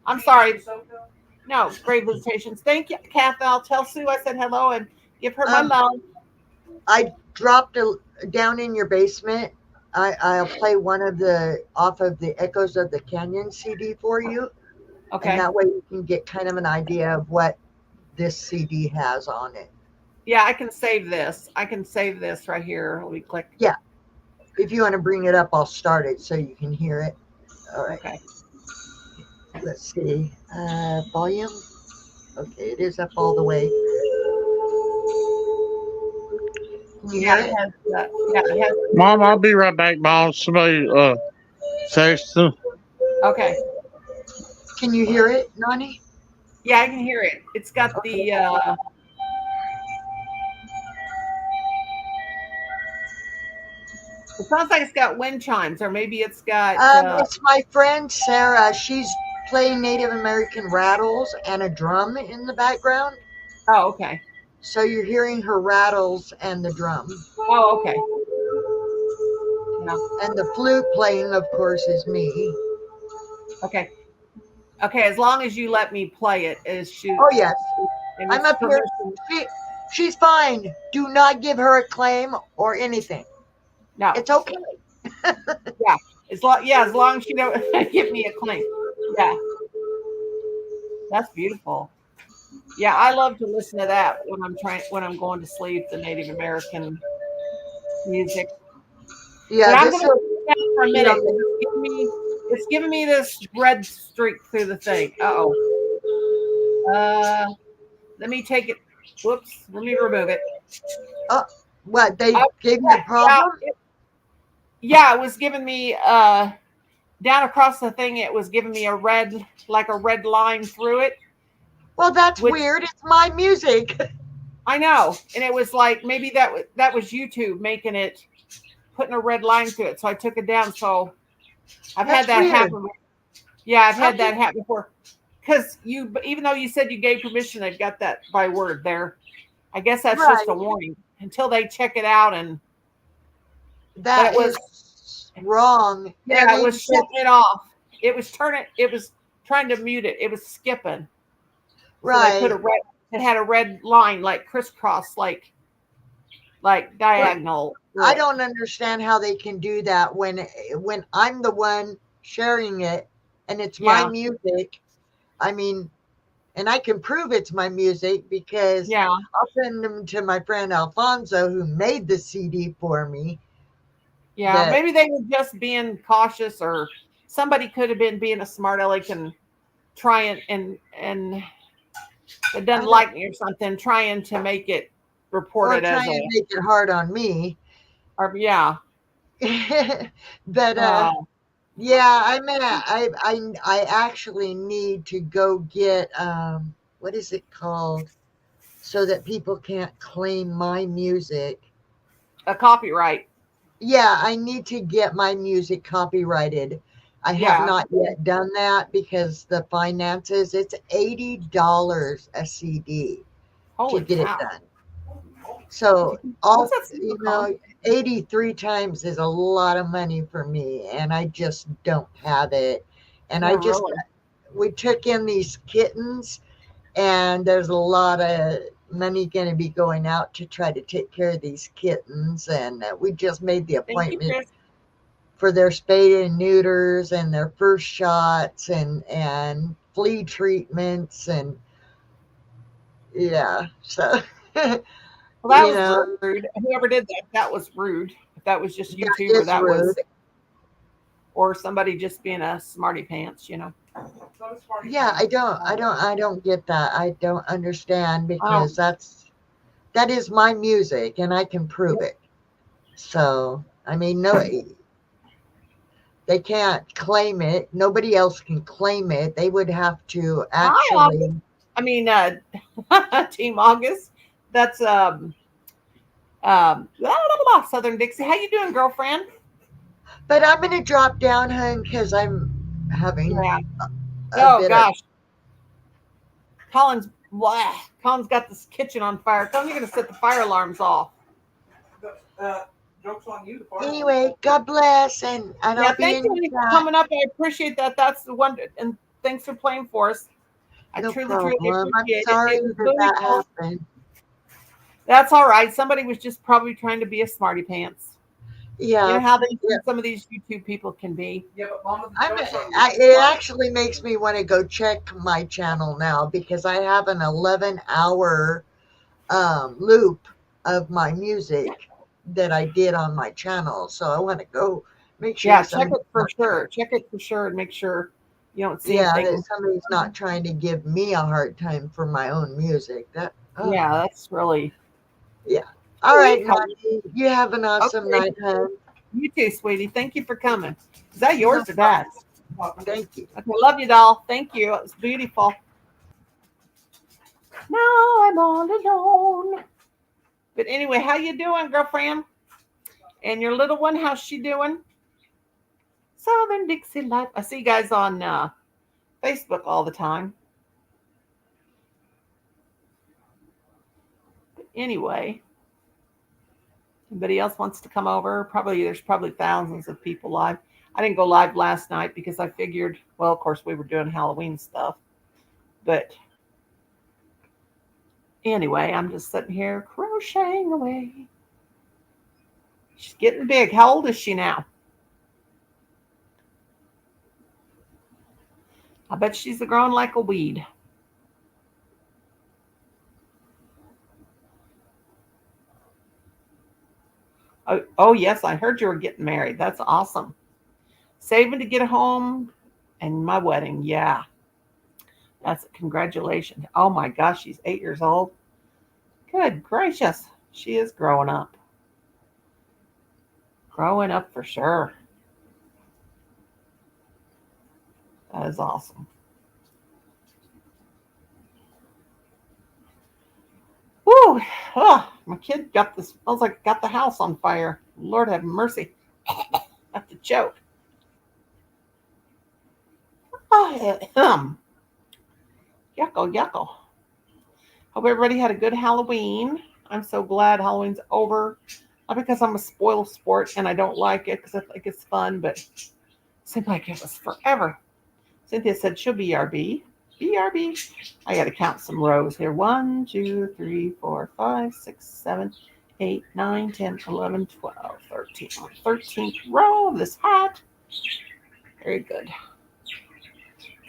I'm sorry. No, great visitations. Thank you, Kath. I'll tell Sue I said hello and give her my Um, love. I dropped down in your basement. I'll play one of the off of the Echoes of the Canyon CD for you, and Okay. that way you can get kind of an idea of what this CD has on it. Yeah, I can save this. I can save this right here. Let me click. Yeah, if you want to bring it up, I'll start it so you can hear it. All right. Okay. Let's see. Volume. Okay, it is up all the way. Can you hear Yeah, it it? has. It has. Mom, I'll be right back, Mom. Somebody texting. Okay. Can you hear it, Nani? Yeah, I can hear it. It's got the. It sounds like it's got wind chimes, or maybe it's got. It's my friend Sarah. She's playing Native American rattles and a drum in the background. Oh, okay. So you're hearing her rattles and the drum. Oh, okay. Yeah. And the flute playing, of course, is me. Okay. Okay. As long as you let me play it, is she? Oh, yes. and I'm it's up here. permission- She's fine. Do not give her a claim or anything. No. It's okay. As long as you don't give me a claim. Yeah. That's beautiful. Yeah, I love to listen to that when I'm going to sleep, the Native American music. Yeah, But I'm this gonna is, sit down for a minute. It's giving me this red streak through the thing. Let me take it. Whoops, let me remove it. what, they gave you Yeah, a problem? it was giving me down across the thing, it was giving me a red line through it. Well, that's which- weird. It's my music. I know. And it was like maybe that was YouTube making it, putting a red line through it. So I took it down. So I've That's had that weird. happen. Yeah, I've had Okay. that happen before. Because even though you said you gave permission, I got that by word there. I guess that's just a warning until they check it out. And That it was- is wrong. yeah, it was shutting it off. It was trying to mute it. It was skipping. So they put Right. it had a red line, like crisscross, like diagonal. I don't understand how they can do that when I'm the one sharing it and it's my Yeah. music. I mean, and I can prove it's my music because Yeah. I'll send them to my friend Alfonso who made the CD for me. Yeah, that- maybe they were just being cautious, or somebody could have been being a smart aleck and trying and it doesn't like me or something, trying to make it Or reported as trying to make it hard on me. yeah. But yeah, I actually need to go get what is it called, so that people can't claim my music. A copyright. Yeah, I need to get my music copyrighted. I have Yeah. not yet done that because the finances, it's $80 a CD to Holy get it cow. done. So What's all, that super called? 83 times is a lot of money for me, and I just don't have it. And Yeah, I just, really. we took in these kittens, and there's a lot of money going to be going out to try to take care of these kittens. And we just made the Thank you, appointment Chris. for their spay and neuters and their first shots and flea treatments and yeah. So Well, that you was know, rude. Whoever did that, that was rude. If that was just that YouTube is rude. or somebody just being a smarty pants, you know. So smart. Yeah, I don't get that. I don't understand Oh, because that is my music and I can prove it. So I mean, no, they can't claim it. Nobody else can claim it. They would have to hi, August. actually. I mean, Team August. That's blah, blah, blah, Southern Dixie. How you doing, girlfriend? But I'm gonna drop down, hun, because I'm having Yeah. a Oh bit of. gosh, Colin's blah. Colin's got this kitchen on fire. Colin, you're gonna set the fire alarms off. Joke's on you. The fire. Anyway, God bless, and Yeah, I'll be thank in you for chat. coming up. I appreciate that. That's the one, and thanks for playing for us. I No truly problem. I'm appreciate it. sorry It was that really that cool. happened. That's all right. Somebody was just probably trying to be a smarty pants. You know Yeah, how yeah. some of these YouTube people can be. Yeah, but Mama, the I'm. joke's on you. It actually makes me want to go check my channel now because I have an 11-hour loop of my music that I did on my channel. So I want to go make sure Yeah, check somebody. it for sure. Check it for sure and make sure you don't see Yeah, anything. that somebody's not trying to give me a hard time for my own music. Yeah, that's really. Yeah. All right, Sweet, honey. Nancy. You have an awesome Okay. night, hon. You too, sweetie. Thank you for coming. Is that yours or Dad's? Thank you. Okay, love you, doll. Thank you. It was beautiful. Now I'm all alone. But anyway, how you doing, girlfriend? And your little one, how's she doing? Southern Dixie Life. I see you guys on Facebook all the time. But anyway, anybody else wants to come over? There's probably thousands of people live. I didn't go live last night because I figured, well, of course, we were doing Halloween stuff. But anyway, I'm just sitting here crocheting away. She's getting big. How old is she now? I bet she's growing like a weed. Oh, yes, I heard you were getting married. That's awesome. Saving to get home and my wedding. Yeah. That's congratulations. Oh my gosh, she's 8 years old. Good gracious. She is growing up. Growing up for sure. That is awesome. Woo! Oh, my kid smells like got the house on fire. Lord have mercy. Have to choke. Oh, yucko, yucko. Hope everybody had a good Halloween. I'm so glad Halloween's over. Not because I'm a spoiled sport and I don't like it because I think it's fun, but it seemed like it was forever. Cynthia said she'll BRB. BRB. I got to count some rows here. 1, 2, 3, 4, 5, 6, 7, 8, 9, 10, 11, 12, 13. 13th row of this hat. Very good.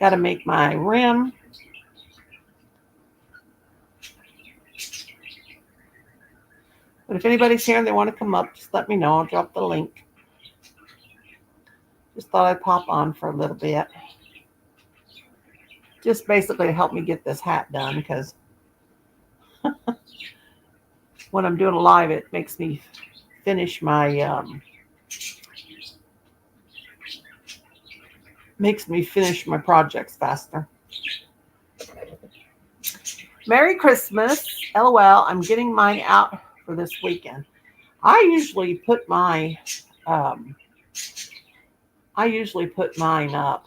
Got to make my rim. But if anybody's here and they want to come up, just let me know. I'll drop the link. Just thought I'd pop on for a little bit. Just basically to help me get this hat done because when I'm doing a live, it makes me finish my projects faster. Merry Christmas. LOL. I'm getting mine out for this weekend. I usually put my mine up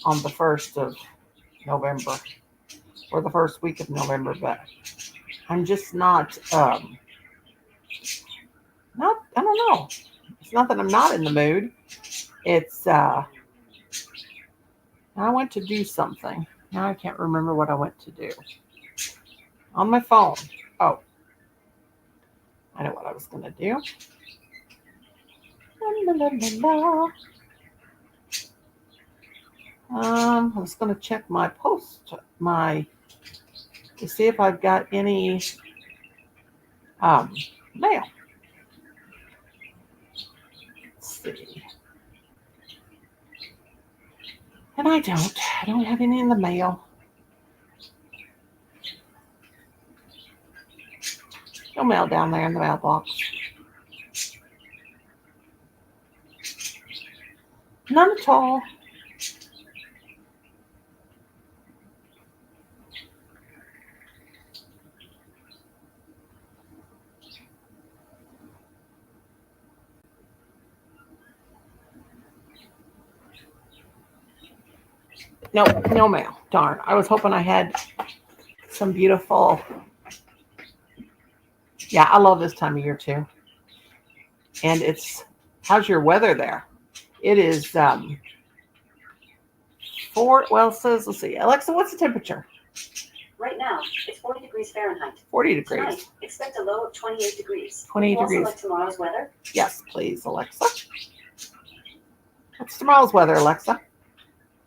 on the 1st of November or the first week of November, but I'm just not I don't know. It's not that I'm not in the mood. It's I went to do something. Now I can't remember what I went to do. On my phone. Oh. I know what I was gonna do. La, la, la, la. I was gonna check my to see if I've got any mail. Let's see. And I don't have any in the mail. No mail down there in the mailbox. None at all. Nope, no mail. Darn. I was hoping I had some beautiful. Yeah, I love this time of year too. And how's your weather there? It is it says, let's see. Alexa, what's the temperature? Right now, it's 40 degrees Fahrenheit. 40 degrees. Tonight, expect a low of 28 degrees. 28 Also degrees. like tomorrow's weather? Yes, please, Alexa. What's tomorrow's weather, Alexa?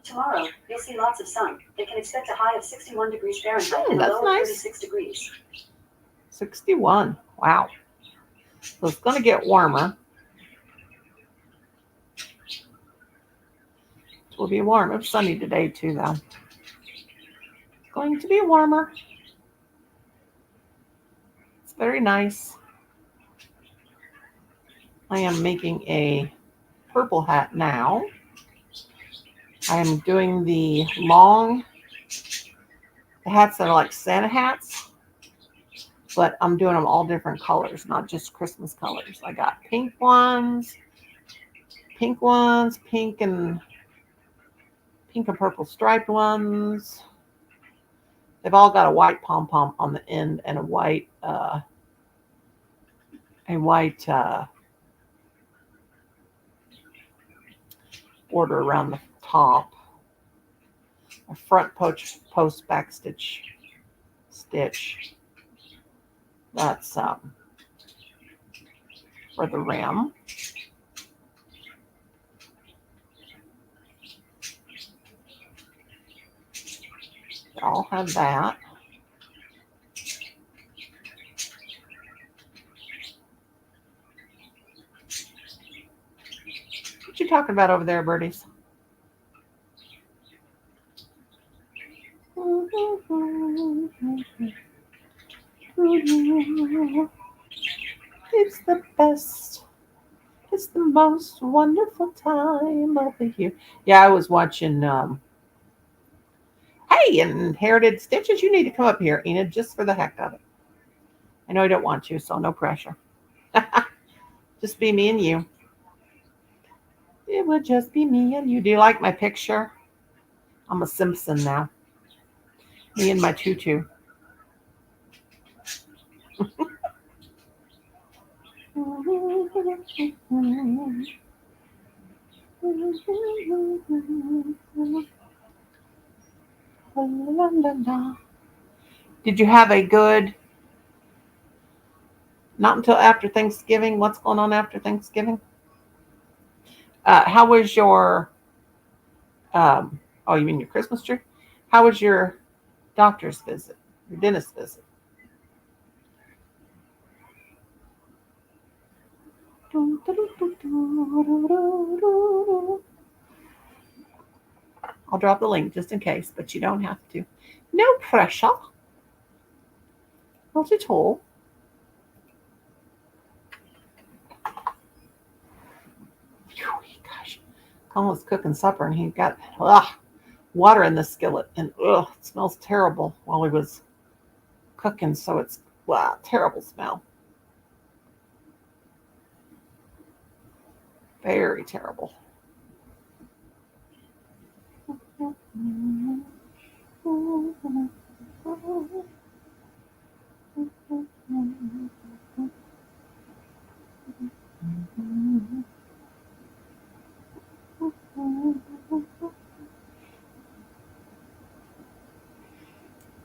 Tomorrow, you'll see lots of sun. They can expect a high of 61 degrees Fahrenheit and a That's low nice. of 36 degrees. 61. Wow. So it's going to get warmer. It will be warm. It was sunny today too, though. It's going to be warmer. It's very nice. I am making a purple hat now. I am doing the hats that are like Santa hats, but I'm doing them all different colors, not just Christmas colors. I got pink and purple striped ones. They've all got a white pom-pom on the end and a white border around the top. A front post back stitch. That's for the rim. They all have that. What you talking about over there, birdies? It's the best. It's the most wonderful time of the year. Yeah, I was watching. Hey, Inherited Stitches, you need to come up here, Enid, just for the heck of it. I know I don't want you, so no pressure. Just be me and you. It would just be me and you. Do you like my picture? I'm a Simpson now. Me and my tutu. Did you have a good, not until after Thanksgiving? What's going on after Thanksgiving? How was your, you mean your Christmas tree? How was your doctor's visit, your dentist visit? I'll drop the link just in case, but you don't have to. No pressure. Not at all. Gosh, Colin was cooking supper and he got water in the skillet and it smells terrible while he was cooking. So it's terrible smell. Very terrible.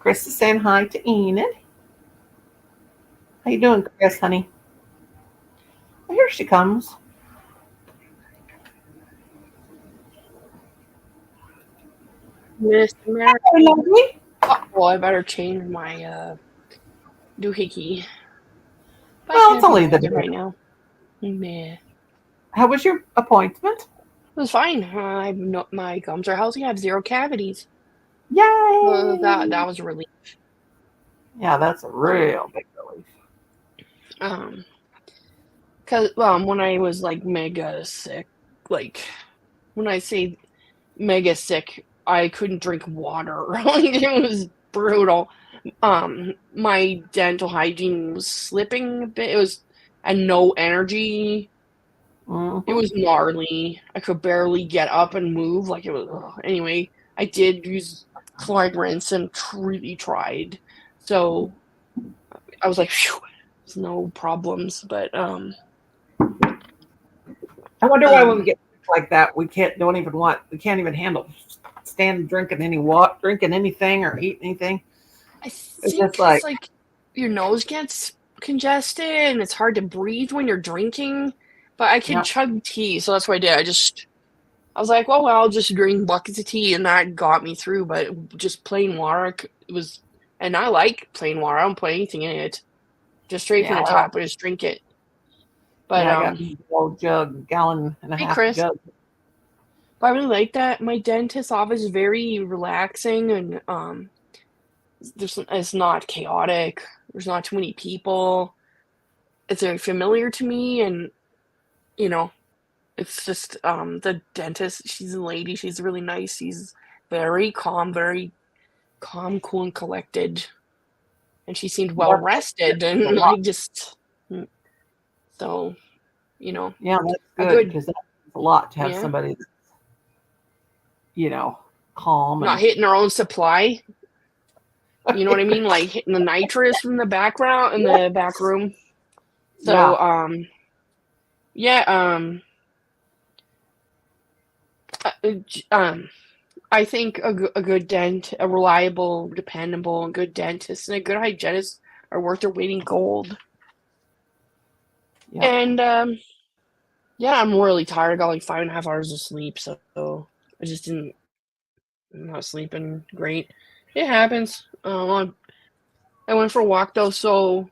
Chris is saying hi to Enid. How you doing, Chris, honey? Well, here she comes. Miss America. Hello, lovely. Well, I better change my doohickey. But Well, I it's can't only be the bothered right now. Meh. How was your appointment? It was fine. My gums are healthy. I have 0 cavities. Yay! That was a relief. Yeah, that's a real big relief. Cause when I was like mega sick, like when I say mega sick, I couldn't drink water. Like it was brutal. My dental hygiene was slipping a bit. It was and no energy. Mhm. It was gnarly. I could barely get up and move. Like it was. Ugh. Anyway, I did use chloride rinse and really tried. So I was like, phew, there's no problems. But I wonder why when we get like that, we can't even handle stand drinking drinking anything or eating anything. I It's think just like, it's like your nose gets congested and it's hard to breathe when you're drinking. But I can Yeah. chug tea, so that's what I did. I was like, well, I'll just drink buckets of tea, and that got me through. But just plain water, it was, and I like plain water. I don't put anything in it, just straight from yeah, the tap. I just drink it. But I got a old gallon and a hey, half Chris. jug. But I really like that. My dentist's office is very relaxing, and it's not chaotic. There's not too many people. It's very familiar to me, and you know, it's just the dentist. She's a lady. She's really nice. She's very calm, cool, and collected. And she seemed well rested, and I just so Yeah, that's a good because that's a lot to have yeah, somebody that's, calm not and hitting her own supply. You know what I mean? Like hitting the nitrous in the background in the back room. So I think a good a reliable, dependable, and good dentist and a good hygienist are worth their weight in gold. yeah. And yeah, I'm really tired. I got like 5.5 hours of sleep, so I just I'm not sleeping great. It happens. I went for a walk though, so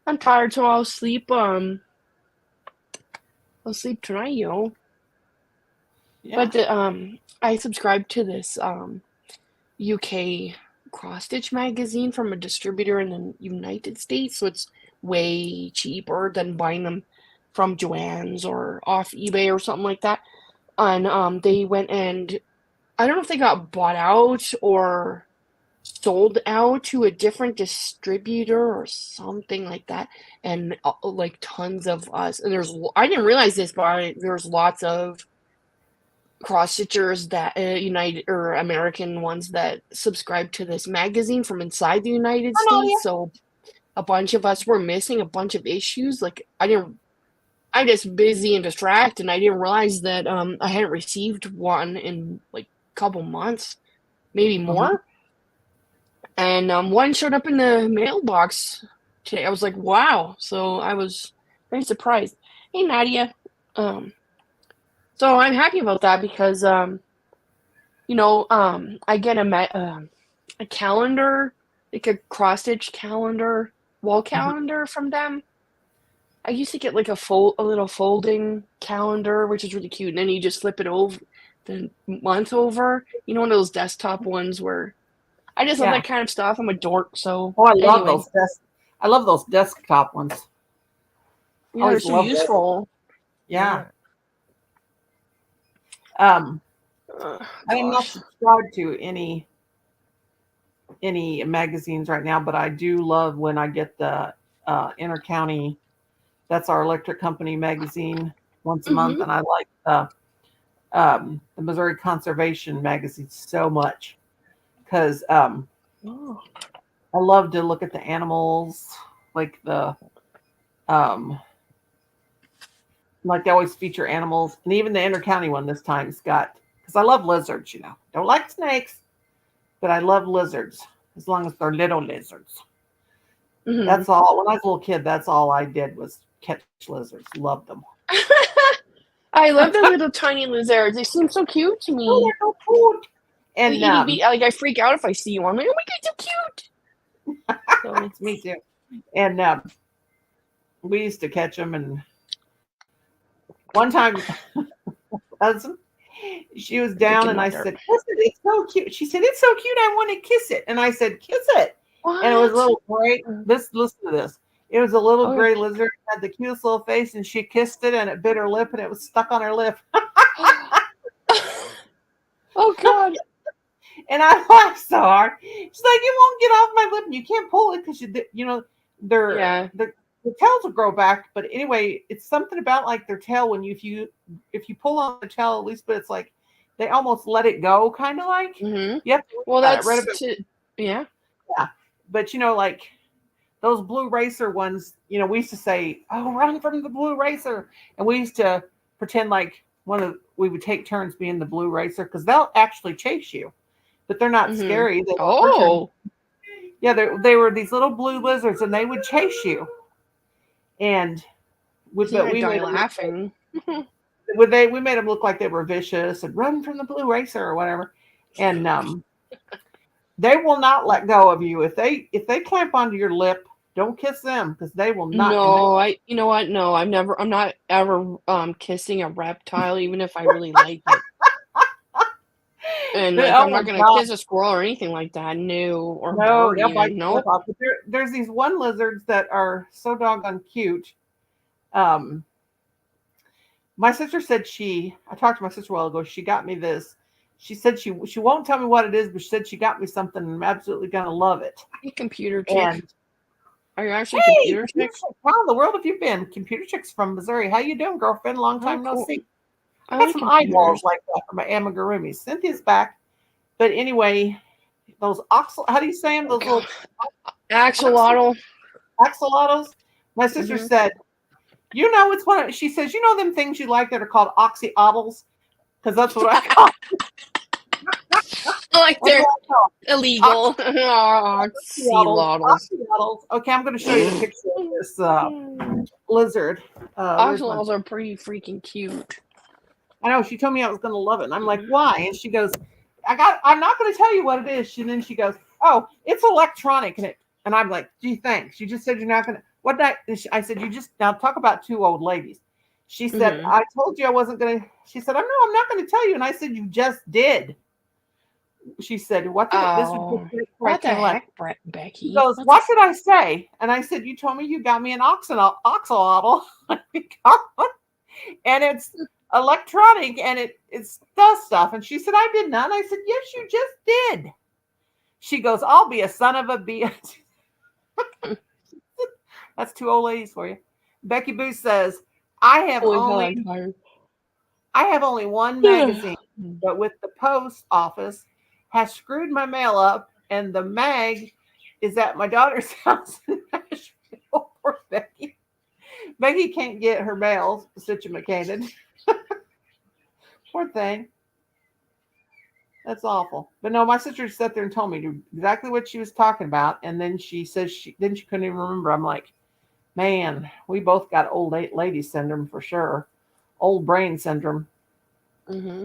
I'm tired, so I'll sleep. I'll sleep tonight, yo. Yeah. But I subscribe to this UK cross stitch magazine from a distributor in the United States, so it's way cheaper than buying them from Joann's or off eBay or something like that. And they went and I don't know if they got bought out or sold out to a different distributor or something like that, and like tons of us. And I didn't realize this, but there's lots of cross stitchers that United or American ones that subscribe to this magazine from inside the United States. So a bunch of us were missing a bunch of issues. Like I'm just busy and distracted, and I didn't realize that I hadn't received one in like a couple months, maybe more. And one showed up in the mailbox today. I was like, wow. So I was very surprised. Hey, Nadia. So I'm happy about that because I get a calendar, like a cross stitch calendar, wall calendar from them. I used to get like a little folding calendar, which is really cute, and then you just flip it over the month over. You know, one of those desktop ones where I just love that kind of stuff. I'm a dork, so I love anyway. I love those desktop ones. Yeah, they're so useful. Yeah. I'm not subscribed to any magazines right now, but I do love when I get the Intercounty. That's our electric company magazine. once a month, and I like the Missouri Conservation magazine so much because Oh. I love to look at the animals, like like they always feature animals, and even the intercounty one this time's got, because I love lizards, don't like snakes, but I love lizards as long as they're little lizards. Mhm. That's all. When I was a little kid, that's all I did was catch lizards. Loved them. I love the little tiny lizards. They seem so cute to me. Oh, they're so cute. And Like I freak out if I see one. I'm like, oh my god, so cute. So, me too. And we used to catch them. And one time, she was down, and I said, "Kiss it. It's so cute." She said, "It's so cute. I want to kiss it." And I said, "Kiss it." what? And it was a little gray. Listen to this. It was a little Okay. gray lizard, had the cutest little face, and she kissed it, and it bit her lip, and it was stuck on her lip. Oh god. And I laughed so hard. She's like, "It won't get off my lip, and you can't pull it because the tails will grow back." But anyway, it's something about like their tail when if you pull on the tail at least, but it's like they almost let it go, kind of like. Mm-hmm. You have to Well, look at that's it, read about it. yeah. But like those blue racer ones, we used to say, "Oh, run from the blue racer," and we used to pretend like we would take turns being the blue racer because they'll actually chase you, but they're not scary. They don't hurt you. Oh. Yeah, they were these little blue lizards, and they would chase you. And I think I'd die laughing. we made them look like they were vicious and run from the blue racer or whatever. And they will not let go of you if they clamp onto your lip. Don't kiss them because they will not. No, you know what? No, I'm not ever kissing a reptile, even if I really like it. And like, I'm not gonna kiss a squirrel or anything like that. No, or bird even. No. But there's these one lizards that are so doggone cute. My sister said I talked to my sister a while ago. She got me this. She said she won't tell me what it is, but she said she got me something, and I'm absolutely gonna love it. Hey, computer chick. And, are you actually computer chick? How in the world have you been? Computer chick's from Missouri. How you doing, girlfriend? Long time no Cool. see. I I got like some computers. eyeballs like that from my amigurumis. Cynthia's back. But anyway, those how do you say them? Those little axolotl. axolotls. My sister said, it's she says, them things you like that are called oxyotls? Because that's what I call Like they're illegal. Axolotls. Okay, I'm going to show you the picture of this lizard. Axolotls are pretty freaking cute. I know. She told me I was going to love it. And I'm like, why? And she goes, I'm not going to tell you what it is. And then she goes, oh, it's electronic. And I'm like, gee, thanks. You just said you're not going to. What did I said, now talk about two old ladies. She said, I told you I wasn't going to. She said, I'm not going to tell you. And I said, you just did. She said, what the heck, Becky? She goes, what did I say? And I said, you told me you got me an axolotl. And it's electronic and it does stuff. And she said, I did not. And I said, yes, you just did. She goes, I'll be a son of a bitch. That's two old ladies for you. Becky Boo says, I have only one magazine, but with the post office has screwed my mail up, and the mag is at my daughter's house in Nashville. Poor Becky. Becky can't get her mail situated. Poor thing. That's awful. But no, my sister sat there and told me exactly what she was talking about, and then she says she couldn't even remember. I'm like, man, we both got old lady syndrome for sure. Old brain syndrome. Mm-hmm.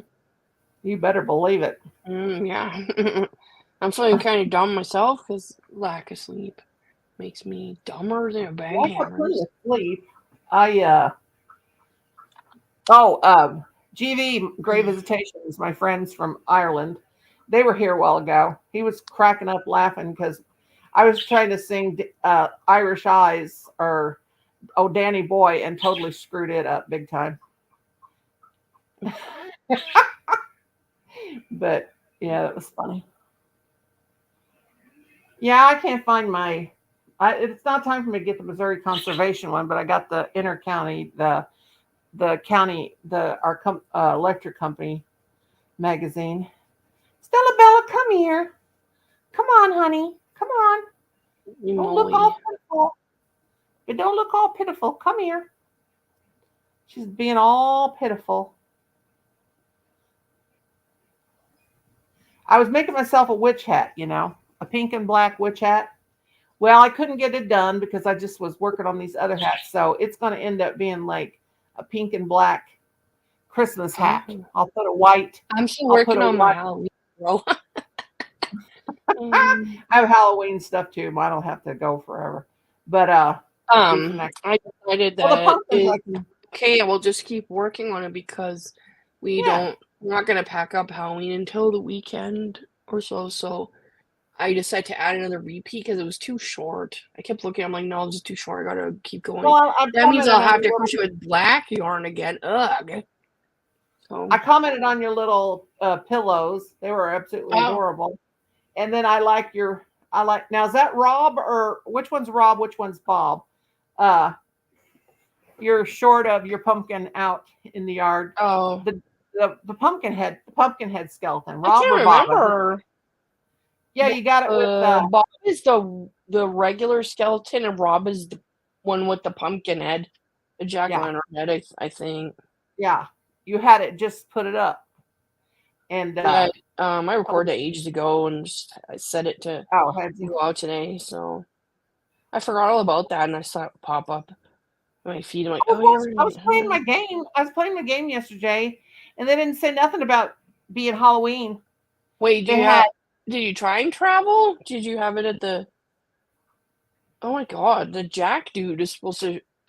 You better believe it. Yeah. I'm feeling kind of dumb myself because lack of sleep makes me dumber than a bag of hammers. Sleep. GV Great Visitations, my friends from Ireland, they were here a while ago. He was cracking up laughing because I was trying to sing Irish Eyes or Oh Danny Boy and totally screwed it up big time. But yeah, that was funny. Yeah, I can't find it's not time for me to get the Missouri Conservation one, but I got the Intercounty, the the county, our electric company magazine. Stella Bella, come here. Come on, honey. Come on. You Don't look all pitiful. But don't look all pitiful. Come here. She's being all pitiful. I was making myself a witch hat, a pink and black witch hat. Well, I couldn't get it done because I just was working on these other hats. So it's going to end up being like a pink and black Christmas hat. I'll put a white. I'm still I'll put working a on my white- Halloween, bro. I have Halloween stuff too. Mine will have to go forever. But I decided well, the that pumpkins I can- okay, we'll just keep working on it because we're not gonna pack up Halloween until the weekend or so. So I decided to add another repeat because it was too short. I kept looking, I'm like, no, this is too short. I gotta keep going. well, I That means commented I'll on have to your crochet with black yarn again. Ugh. So I commented on your little pillows. They were absolutely Oh. adorable. And then now is that Rob or which one's Rob? Which one's Bob? You're short of your pumpkin out in the yard. oh, The pumpkin head skeleton. I Rob can't or Bob? remember. Yeah, you got it with Bob is the regular skeleton, and Rob is the one with the pumpkin head, the jack-o'-lantern head. I think. yeah. You had it just put it up. And I recorded it ages ago, and I set it to had you? go out today. So I forgot all about that, and I saw it pop up on my feed. I'm like, I oh yeah, was playing my game. I was playing the game yesterday, and they didn't say nothing about being Halloween. Wait, They did you try and travel? Did you have it at the? Oh my god, the Jack dude is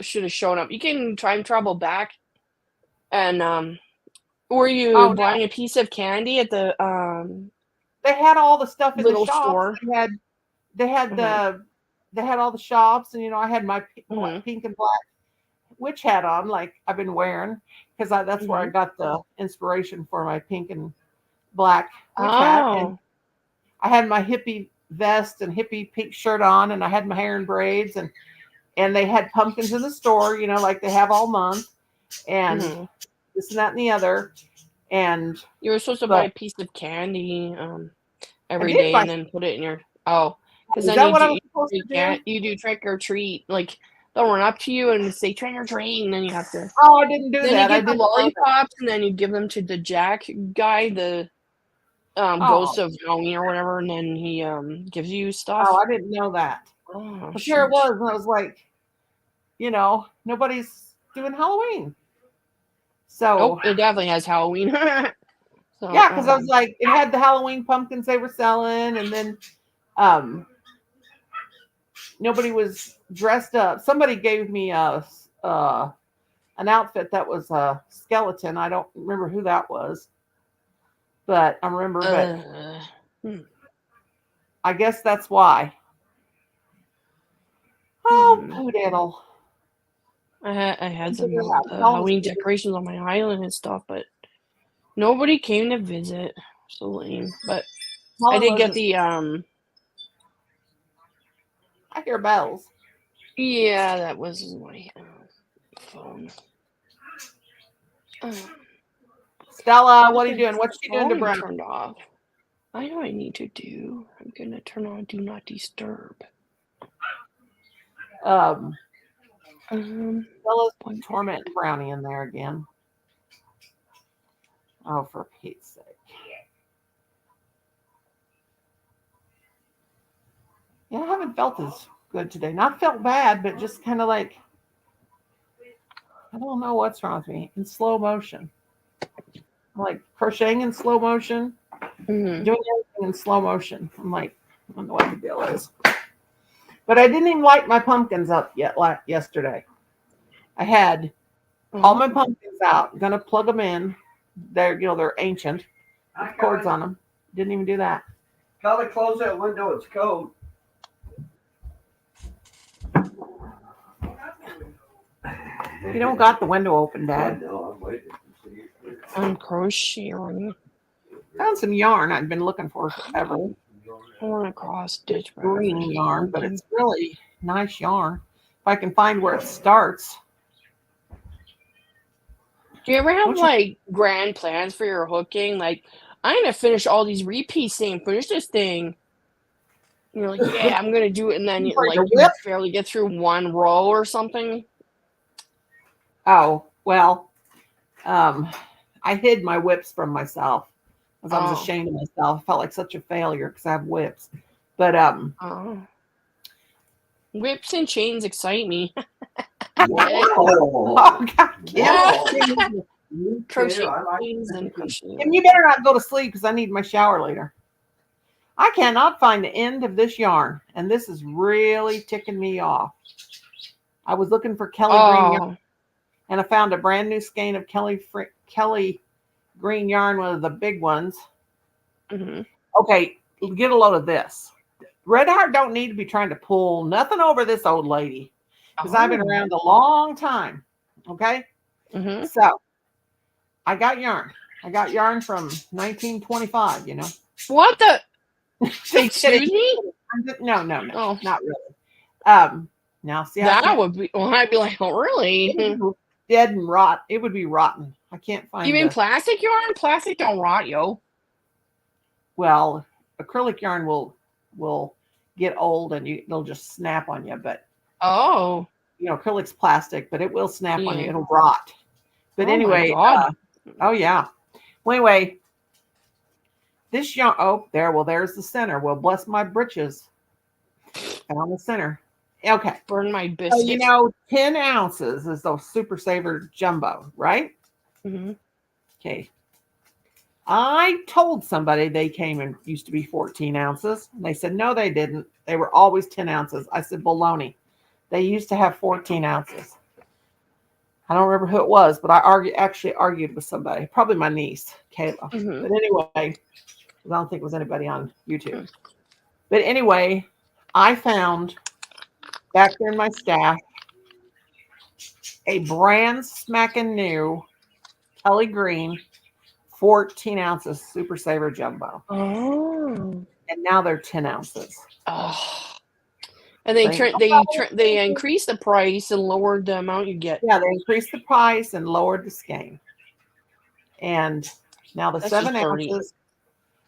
should have shown up. You can try and travel back, and were you Oh, no. buying a piece of candy at the They had all the stuff in little the shops. store? They had all the shops, and I had my Mhm. pink and black witch hat on, like I've been wearing, because that's where I got the inspiration for my pink and black witch hat. And Oh, I had my hippie vest and hippie pink shirt on, and I had my hair in braids, and they had pumpkins in the store, like they have all month, and mhm. this and that and the other. And You were supposed to buy a piece of candy every did day buy and then put it in your because is then that you what I do was supposed to do? you do trick or treat, like they'll run up to you and say trick or treat, and then you have to Oh, I didn't do then that. you I get the didn't know that. lollipops and then you give them to the Jack guy, the ghost of Halloween or whatever, and then he gives you stuff. Oh, I didn't know that. Oh, But here it shoot. was, and I was like, nobody's doing Halloween. So Nope, it definitely has Halloween. So, yeah, because I was like, it had the Halloween pumpkins they were selling, and then nobody was dressed up. Somebody gave me an outfit that was a skeleton. I don't remember who that was, but I remember. But I guess that's why. Oh, Poodaddle. I had some Figure it out. Halloween decorations on my island and stuff, but nobody came to visit. So lame. But I did get the I hear bells. yeah, that was my phone. Stella, what are you doing? What's she doing to Phone Brown? turned off. I know what I need to do. I'm gonna turn on Do Not Disturb. Stella's tormenting Brownie in there again. Oh, for Pete's sake. Yeah, I haven't felt as good today. Not felt bad, but just kind of like, I don't know what's wrong with me. In slow motion. I'm like crocheting in slow motion, doing everything in slow motion. I'm like, I don't know what the deal is. But I didn't even light my pumpkins up yet yesterday. I had all my pumpkins out, gonna plug them in. They're ancient. Cords on them. Didn't even do that. Gotta close that window, it's cold. You don't got the window open, Dad. No, I'm waiting to see if I'm crocheting. Found some yarn I've been looking for forever. I want to cross stitch Green yarn, but it's really nice yarn. If I can find where it starts. Do you ever have Don't you- like grand plans for your hooking? Like, I'm gonna finish all these repeats and finish this thing. And you're like, yeah, I'm gonna do it, and then For like your you whip? barely get through one row or something. Oh, well, I hid my whips from myself because I was Oh. ashamed of myself. I felt like such a failure because I have whips. But Oh. Whips and chains excite me. Whoa. oh God, Yeah. Kim, Me Crochet too. I like chains and crochet. crochet. Kim, you better not go to sleep because I need my shower later. I cannot find the end of this yarn, and this is really ticking me off. I was looking for Kelly Green yarn, Oh. and I found a brand new skein of Kelly Green yarn, one of the big ones. Hmm. Okay, get a load of this. Red Heart don't need to be trying to pull nothing over this old lady because I've been Oh. around a long time. Okay, Hmm. so I got yarn. I got yarn from 1925. You know, What the? just kidding. Excuse me? No, Oh, not really. Now see, I that can't. would be. Well, I'd be like, oh, really? It would be dead and rot. It would be rotten. I can't find. You mean the, plastic yarn? Plastic don't rot, yo. well, acrylic yarn will get old and it'll just snap on you. But Oh. acrylic's plastic, but it will snap on you. Yeah. It'll rot. But Oh my anyway, God. oh yeah. Well, anyway, this yarn. Oh, there. Well, there's the center. Well, bless my britches. Found the center. Okay. Burn my So biscuits. 10 ounces is those Super Saver Jumbo, right? Hmm. Okay. I told somebody they came and used to be 14 ounces. And they said, no, they didn't. They were always 10 ounces. I said, baloney. They used to have 14 ounces. I don't remember who it was, but I actually argued with somebody, probably my niece, Kayla. Hmm. But anyway, I don't think it was anybody on YouTube. But anyway, I found back there in my stash a brand smacking new Kelly Green 14 ounces Super Saver Jumbo. Oh. And now they're 10 ounces. Oh. And they they increased the price and lowered the amount you get. Yeah, they increased the price and lowered the skein. And now the That's 7 just dirty. ounces.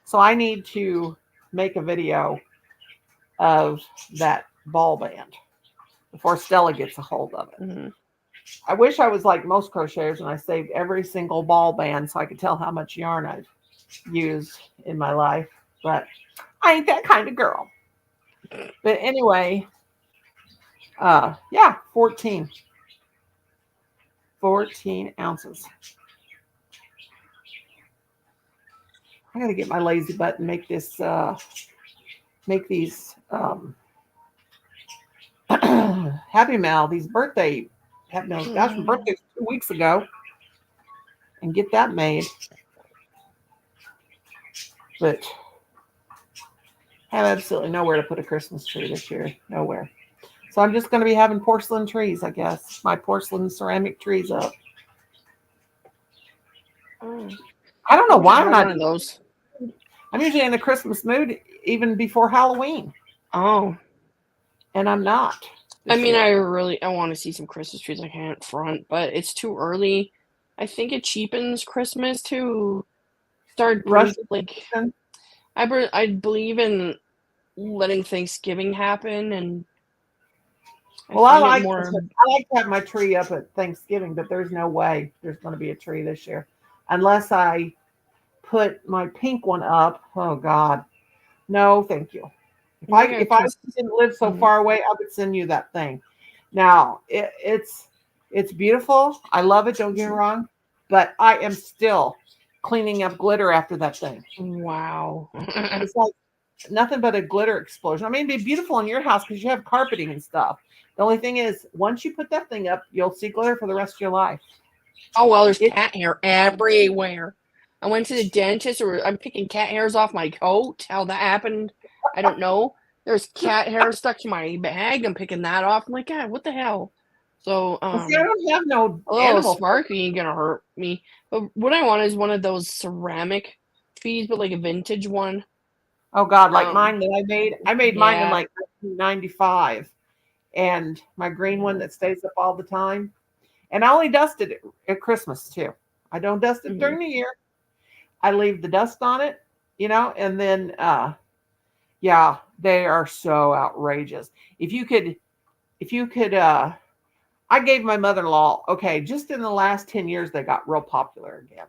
So I need to make a video of that ball band before Stella gets a hold of it. Hmm. I wish I was like most crocheters and I saved every single ball band so I could tell how much yarn I've used in my life, but I ain't that kind of girl. But anyway, yeah, 14 ounces. I gotta get my lazy butt and make this make these Happy Mail, these birthday Happy Mails. Gosh, my birthday was 2 weeks ago, and get that made. But I have absolutely nowhere to put a Christmas tree this year. Nowhere. So I'm just going to be having porcelain trees, I guess. My porcelain ceramic trees up. Oh. I don't know why I'm One not. of those. I'm usually in the Christmas mood even before Halloween, Oh. and I'm not. I this mean, year. I want to see some Christmas trees I can't front, but it's too early. I think it cheapens Christmas to start Rush like season. I believe in letting Thanksgiving happen, and Well, I find it like to have my tree up at Thanksgiving, but there's no way there's going to be a tree this year unless I put my pink one up. Oh God, no, thank you. If I didn't live so far away, I would send you that thing. Now it's beautiful. I love it. Don't get me wrong, but I am still cleaning up glitter after that thing. Wow. It's like nothing but a glitter explosion. I mean, it'd be beautiful in your house because you have carpeting and stuff. The only thing is, once you put that thing up, you'll see glitter for the rest of your life. Oh well, there's cat hair everywhere. I went to the dentist, or I'm picking cat hairs off my coat. How that happened, I don't know. There's cat hair stuck to my bag. I'm picking that off. I'm like, God, what the hell? So, See, I don't have no a little animal. sparky ain't gonna hurt me. But what I want is one of those ceramic trees, but like a vintage one. Oh God, like mine that I made. I made mine in Yeah. like 1995, and my green one that stays up all the time. And I only dusted it at Christmas too. I don't dust it Mhm. during the year. I leave the dust on it, and then yeah, they are so outrageous. If you could I gave my mother-in-law, okay, just in the last 10 years they got real popular again.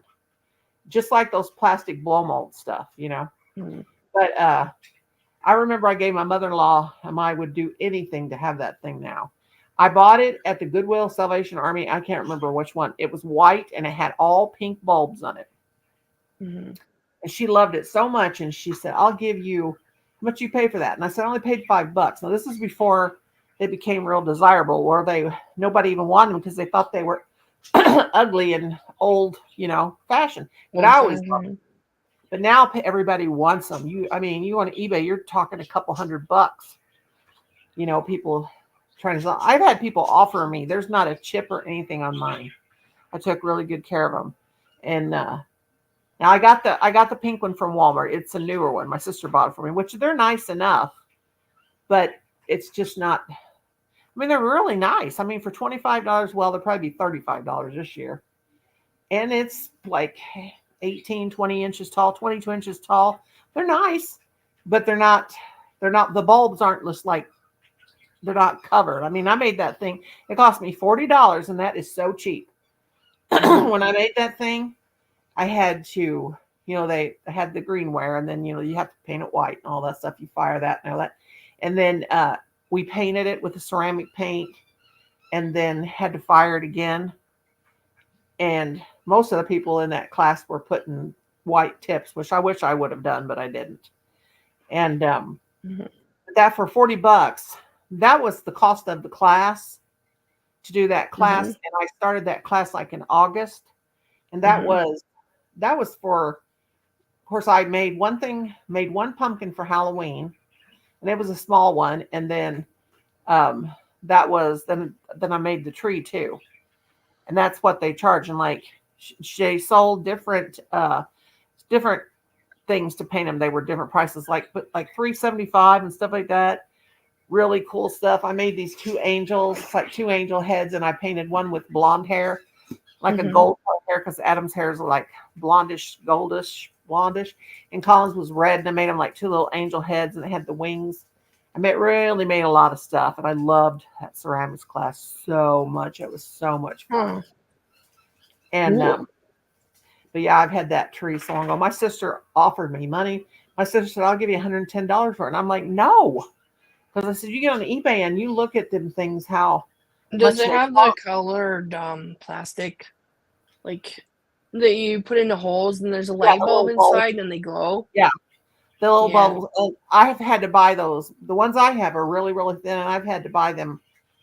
Just like those plastic blow mold stuff. Mhm. But I remember I gave my mother-in-law, and I would do anything to have that thing now. I bought it at the Goodwill Salvation Army. I can't remember which one. It was white and it had all pink bulbs on it. Mhm. And she loved it so much. And she said, I'll give you, how much you pay for that? And I said, I only paid $5. Now, this is before they became real desirable, where nobody even wanted them because they thought they were ugly and old, fashion. But I always loved them. Mhm. But now everybody wants them. You on eBay, you're talking a couple $100. People trying to sell. I've had people offer me. There's not a chip or anything on mine. I took really good care of them. And now I got the pink one from Walmart. It's a newer one. My sister bought it for me, which they're nice enough, but it's just not. I mean, they're really nice. I mean, for $25, well, they'll probably be $35 this year, and it's like 18, 20 inches tall, 22 inches tall. They're nice, but they're not. The bulbs aren't just like. They're not covered. I mean, I made that thing. It cost me $40, and that is so cheap. When I made that thing, I had to, they had the greenware, and then, you have to paint it white and all that stuff. You fire that and all that. And then we painted it with a ceramic paint and then had to fire it again. And most of the people in that class were putting white tips, which I wish I would have done, but I didn't. And Mhm. that for $40, that was the cost of the class to do that class. Mhm. And I started that class like in August. And that Mhm. was for, of course, I made one pumpkin for Halloween, and it was a small one. And then that was then I made the tree too, and that's what they charge. And like they sold different things to paint them. They were different prices, like $3.75 and stuff like that. Really cool stuff. I made these two angels, it's like two angel heads, and I painted one with blonde hair, like a Mhm. gold hair, because Adam's hair is like blondish, and Colin's was red, and I made them like two little angel heads, and they had the wings. Really made a lot of stuff, and I loved that ceramics class so much. It was so much fun. Huh. And Cool. but yeah, I've had that tree so long ago. My sister offered me money. My sister said, I'll give you $110 for it. And I'm like, no. Because I said, you get on eBay and you look at them things, how Does much it they have the cost. colored plastic, like that you put into holes and there's a Yeah, light the bulb little bulbs. inside and they glow? Yeah, the little Yeah. bubbles. I have had to buy those. The ones I have are really, really thin, and I've had to buy them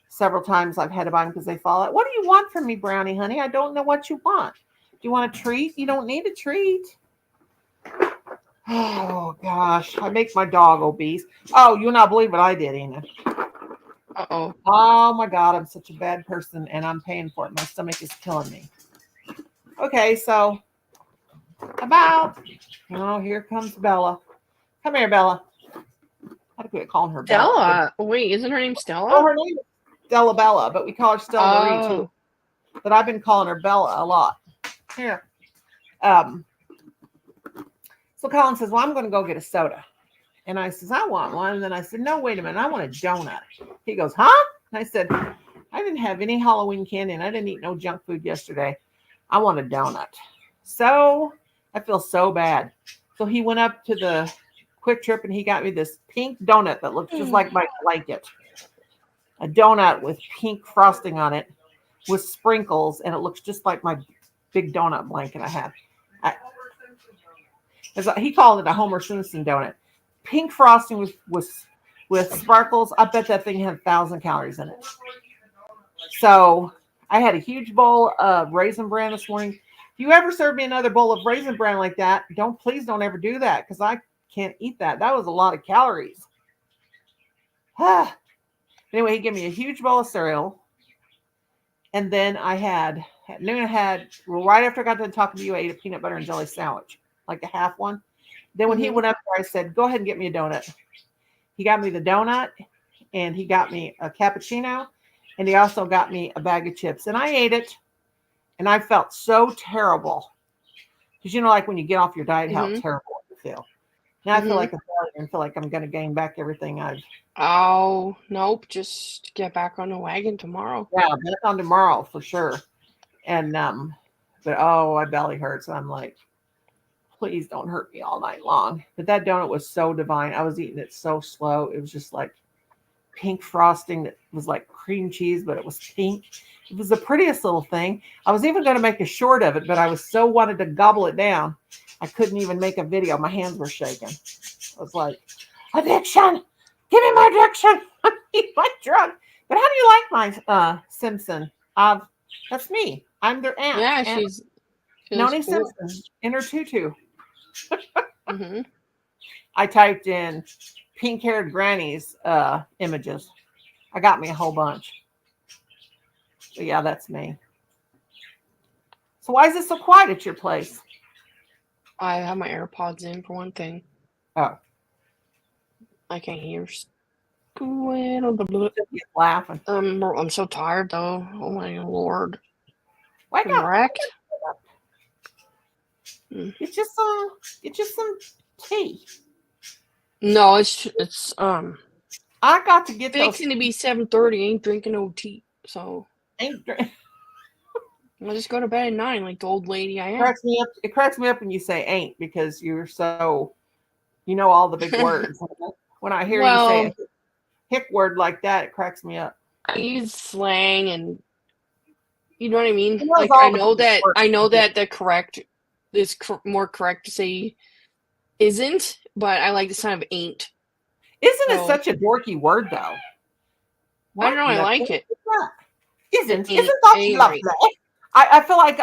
several times. I've had to buy them because they fall out. What do you want from me, Brownie, honey? I don't know what you want. Do you want a treat? You don't need a treat. Oh, gosh. I make my dog obese. Oh, you'll not believe what I did, Ina. Uh-oh. Oh, my God. I'm such a bad person, and I'm paying for it. My stomach is killing me. Okay, so here comes Bella. Come here, Bella. How do we calling her Bella? Stella. Wait, isn't her name Oh, Stella? her name is Stella Bella, but we call her Stella Marie too. Oh. But I've been calling her Bella a lot. Here. So Colin says, well, I'm going to go get a soda. And I says, I want one. And then I said, no, wait a minute. I want a donut. He goes, huh? And I said, I didn't have any Halloween candy and I didn't eat no junk food yesterday. I want a donut. So I feel so bad. So he went up to the Quick Trip and he got me this pink donut that looks just like my blanket. A donut with pink frosting on it with sprinkles, and it looks just like my big donut blanket I have. He called it a Homer Simpson donut. Pink frosting with sparkles. I bet that thing had 1,000 calories in it. So I had a huge bowl of Raisin Bran this morning. If you ever serve me another bowl of Raisin Bran like that, please don't ever do that, because I can't eat that. That was a lot of calories. Anyway, he gave me a huge bowl of cereal. And then at noon, right after I got done talking to you, I ate a peanut butter and jelly sandwich, like the half one. Then when he went up there, I said, go ahead and get me a donut. He got me the donut, and he got me a cappuccino, and he also got me a bag of chips. And I ate it, And I felt so terrible. Because like when you get off your diet, how Mhm. terrible you feel. Now I feel Mhm. like a failure and feel like I'm going to gain back everything I've. Oh, nope. Just get back on the wagon tomorrow. Yeah, back on tomorrow for sure. And but my belly hurts. And I'm like, please don't hurt me all night long. But that donut was so divine. I was eating it so slow. It was just like pink frosting that was like cream cheese, but it was pink. It was the prettiest little thing. I was even going to make a short of it, but I was so wanted to gobble it down. I couldn't even make a video. My hands were shaking. I was like, addiction. Give me my addiction. I need my drug. But how do you like my Simpson? That's me. I'm their aunt. Yeah, Aunt she Noni looks cool. Simpson in her tutu. Mhm. I typed in pink-haired grannies images. I got me a whole bunch. But yeah, that's me. So why is it so quiet at your place? I have my AirPods in for one thing. Oh, I can't hear. Squid. you're laughing. I'm so tired though. Oh my lord. Wake I'm up. wrecked. Get you some tea. No, it's I got to get those. fixing to be 7:30. Ain't drinking no tea, so It I'll just go to bed at 9 like the old lady I am. cracks me up. It cracks me up when you say "ain't" because you're so, all the big words. When I hear you say a hick word like that, it cracks me up. I use slang and you know what I mean. He knows Like all I the know big that words. the correct is more correct to say isn't, but I like the sound of ain't. Isn't it So- such a dorky word though? I don't know. I like it. Isn't Ain't- that ain't lovely? right. I feel like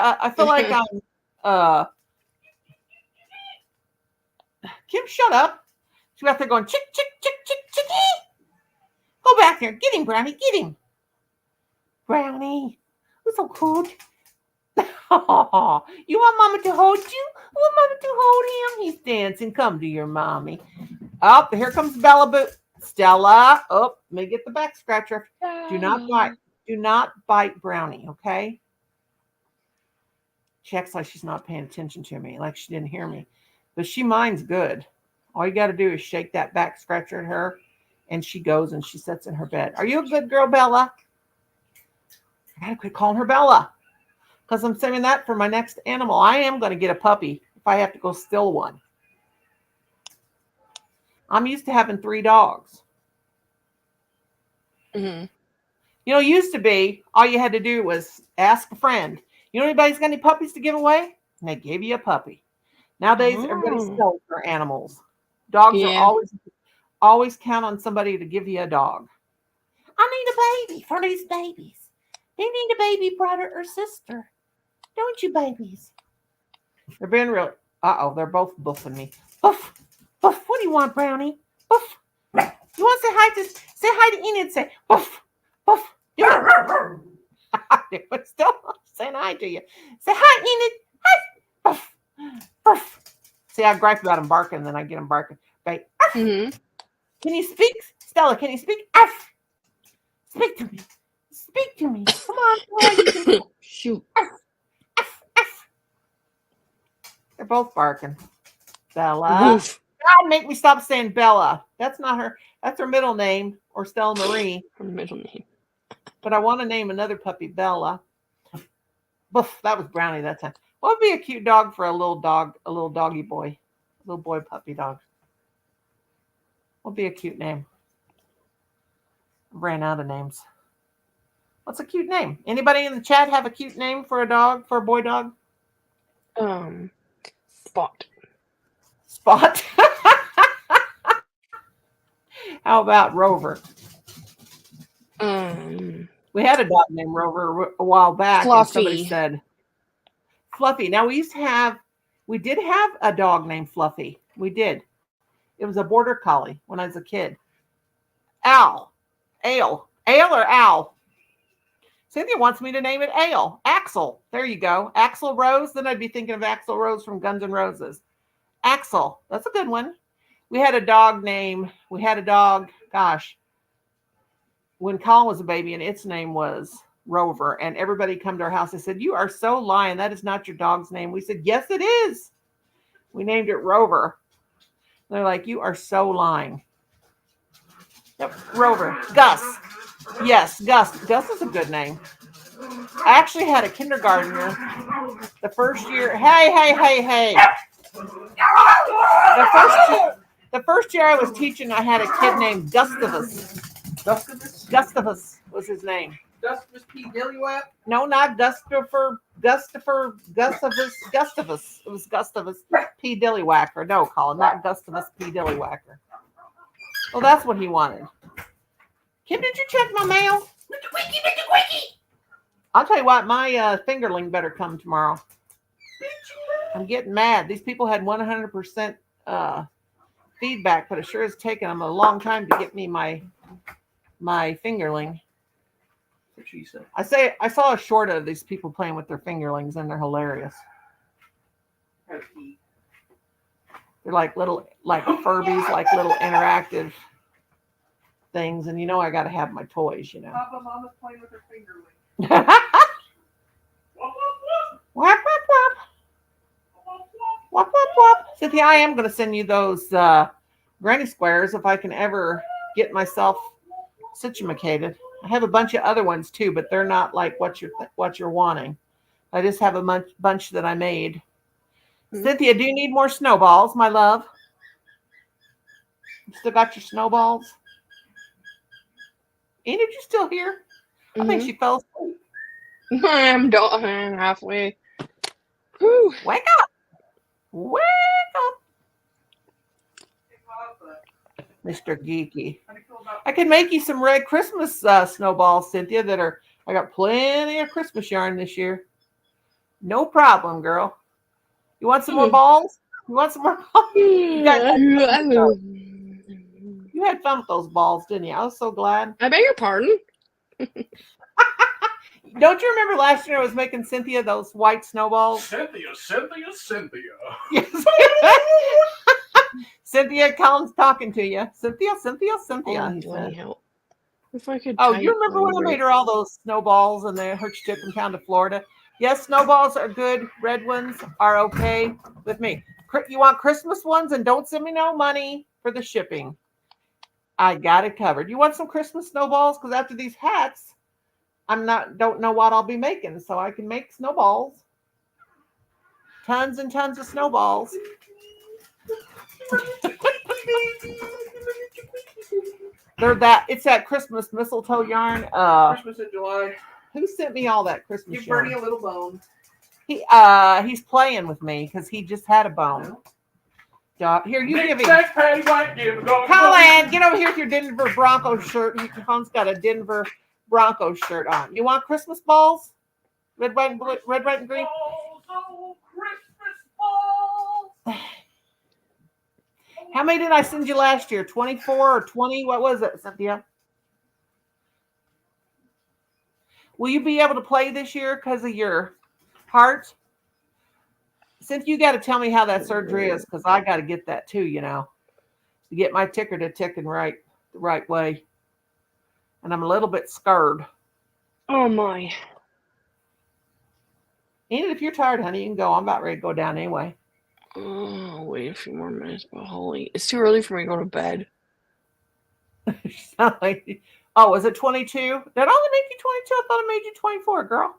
I'm Kim, shut up. She's out there going chick chick chick chick chicky. Go back there. Get him, Brownie. Get him. Brownie. Who's so good? You want Mama to hold you? You want Mama to hold him? He's dancing. Come to your mommy. Oh, here comes Bella Boo. Stella. Oh, let me get the back scratcher. Do not bite. Do not bite Brownie, okay? She acts like she's not paying attention to me, like she didn't hear me. But she minds good. All you got to do is shake that back scratcher at her, and she goes and she sits in her bed. Are you a good girl, Bella? I got to quit calling her Bella because I'm saving that for my next animal. I am going to get a puppy if I have to go steal one. I'm used to having 3 dogs. Mhm. Used to be all you had to do was ask a friend. Anybody's got any puppies to give away? And they gave you a puppy. Nowadays, everybody Oh. sells their animals. Dogs are Yeah. always count on somebody to give you a dog. I need a baby for these babies. They need a baby brother or sister. Don't you, babies? They're being real. They're both buffing me. Buff, buff. What do you want, Brownie? Buff. You want to say hi to Enid? Say buff, buff. Do it. But still saying hi to you. Say hi, Enid. Hi. Buff, buff. See, I gripe about him barking, and then I get him barking. Right. Mhm. Can you speak, Stella? Can you speak? Arf. Speak to me. Speak to me. Come on. Shoot. Arf, arf. They're both barking. Bella. Woof. God, make me stop saying Bella. That's not her. That's her middle name, or Stella Marie. Her middle name. But I want to name another puppy Bella. Boof, that was Brownie that time. What would be a cute dog for a little doggy boy, a little boy puppy dog? What would be a cute name? I ran out of names. What's a cute name? Anybody in the chat have a cute name for a dog, for a boy dog? Spot. Spot. How about Rover? We had a dog named Rover a while back. And somebody Fluffy. said Fluffy. Now we did have a dog named Fluffy. We did. It was a border collie when I was a kid. Ale or Al. Cynthia wants me to name it Ale. Axel. There you go. Axel Rose. Then I'd be thinking of Axel Rose from Guns N' Roses. Axel. That's a good one. We had a dog, gosh, when Colin was a baby, and its name was Rover. And everybody come to our house. They said, "You are so lying. That is not your dog's name." We said, "Yes, it is. We named it Rover." They're like, "You are so lying." Yep, Rover. Gus. Yes, Gus. Gus is a good name. I actually had a kindergartner the first year. Hey. The first year I was teaching, I had a kid named Gustavus. Gustavus was his name. Gustavus P. Dillywap. No, not Gustavus. It was Gustavus P. Dillywhacker. No, Colin, not Gustavus P. Dillywhacker. Well, that's what he wanted. Kim, did you check my mail? I'll tell you what, my fingerling better come tomorrow. I'm getting mad. These people had 100% feedback, but it sure has taken them a long time to get me my fingerling. What she said. I saw a short of these people playing with their fingerlings, and they're hilarious. They're like little, like Furbies, like little interactive things. And you know, I got to have my toys, you know. Papa Mama's playing with her fingerling. Whap, whap, whap. Whap, whap, whap. Cynthia, I am going to send you those granny squares if I can ever get myself situated. I have a bunch of other ones too, but they're not like what you're wanting. I just have a bunch that I made. Cynthia, do you need more snowballs, my love? You still got your snowballs? Enid, you still here? I think she fell asleep. I'm halfway. Whew. Wake up! Wake up! Mr. Geeky. I can make you some red Christmas snowballs, Cynthia, I got plenty of Christmas yarn this year. No problem, girl. You want some more balls? You want some more balls? You had fun with those balls, didn't you? I was so glad. I beg your pardon? Don't you remember last year I was making Cynthia those white snowballs? Cynthia. Yes. Cynthia, Colin's talking to you. Cynthia, he said. If I could. Oh, you remember when I made her all those snowballs and her she took them down to Florida? Yes, snowballs are good. Red ones are okay with me. You want Christmas ones, and don't send me no money for the shipping. I got it covered. You want some Christmas snowballs? Because after these hats, don't know what I'll be making, so I can make snowballs. Tons and tons of snowballs. It's that Christmas mistletoe yarn. Christmas in July. Who sent me all that Christmas Give yarn? Bernie a little bone. He's playing with me because he just had a bone. Here, you give him. Colin, Colin, get over here with your Denver Broncos shirt. Colin's got a Denver Broncos shirt on. You want Christmas balls? Red, white, and blue, red, white, and green. Oh, Christmas balls. How many did I send you last year? 24 or 20? What was it, Cynthia? Will you be able to play this year because of your heart? Cynthia, you got to tell me how that surgery is because I got to get that too, you know, to get my ticker to tick the right way. And I'm a little bit scared. Oh, my. Enid, if you're tired, honey, you can go. I'm about ready to go down anyway. Oh, wait a few more minutes, but holy. It's too early for me to go to bed. Oh, was it 22? Did it only make you 22? I thought it made you 24, girl.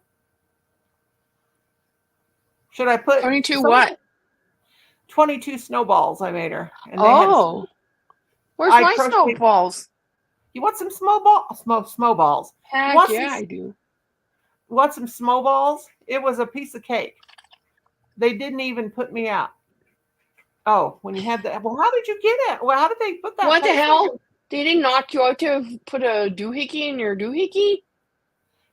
Should I put 22 what? 22 snowballs I made her. And where's my snowballs? You want some snowballs? Heck yeah, I do. You want some snowballs? It was a piece of cake. They didn't even put me out. Oh, when you had that. Well, how did you get it? Well, how did they put that? What the hell? They didn't knock you out to put a doohickey in your doohickey?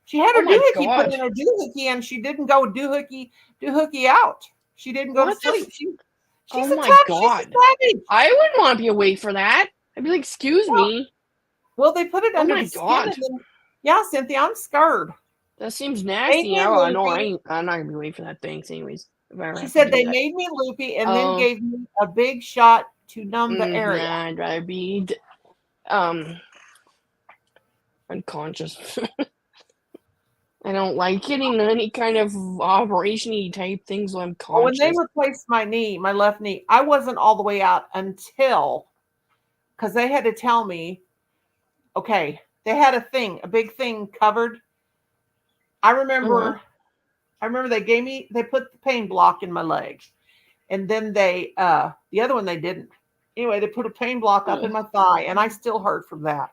She had her doohickey put in her doohickey, and she didn't go doohickey out. She didn't go to sleep. She's oh my God! I wouldn't want to be awake for that. I'd be like, "Excuse me." Well, they put it under the skin. Yeah, Cynthia, I'm scared. That seems nasty. No, I'm not gonna be awake for that. Thanks, anyways. She said they made me loopy and then gave me a big shot to numb the area. Nah, I'd rather be unconscious. I don't like getting any kind of operation-y type things when I'm Well, when they conscious. replaced my knee, my left knee, I wasn't all the way out until because they had to tell me, okay, they had a big thing covered. I remember they put the pain block in my leg. And then the other one they didn't. Anyway, they put a pain block up in my thigh, and I still hurt from that.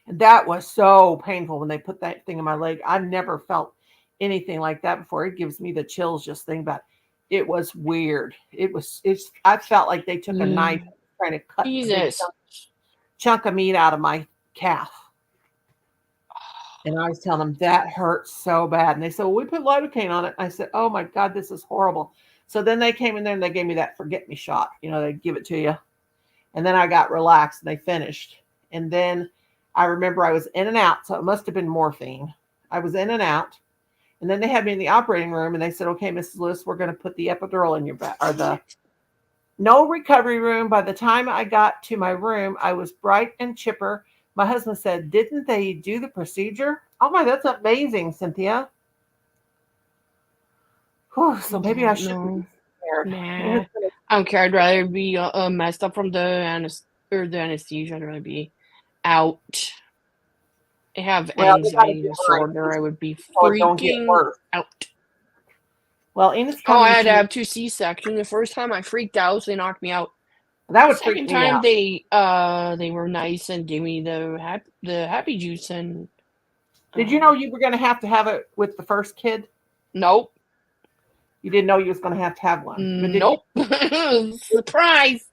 And that was so painful when they put that thing in my leg. I've never felt anything like that before. It gives me the chills just thinking about it. It was weird. I felt like they took a knife trying to cut a big Jesus. chunk of meat out of my calf. And I was telling them that hurts so bad. And they said, well, we put lidocaine on it. And I said, oh my God, this is horrible. So then they came in there and they gave me that forget me shot. You know, they give it to you. And then I got relaxed and they finished. And then I remember I was in and out. So it must have been morphine. I was in and out. And then they had me in the operating room and they said, okay, Mrs. Lewis, we're going to put the epidural in your back, or the no recovery room. By the time I got to my room, I was bright and chipper. My husband said, didn't they do the procedure? Oh my, that's amazing, Cynthia. Whew, so maybe I should be scared. Nah, I don't care. I'd rather be messed up from the anesthesia. I'd rather be out. I have Well, they gotta anxiety do disorder. I would be so it don't get freaking worse. out. Well, Enid's Oh, coming. I had to to have 2 C-sections. The first time I freaked out, so they knocked me out. that would Second freak me time out. they were nice and gave me the happy juice and. Did you know you were going to have it with the first kid? Nope. You didn't know you was going to have one. But Nope. Surprise.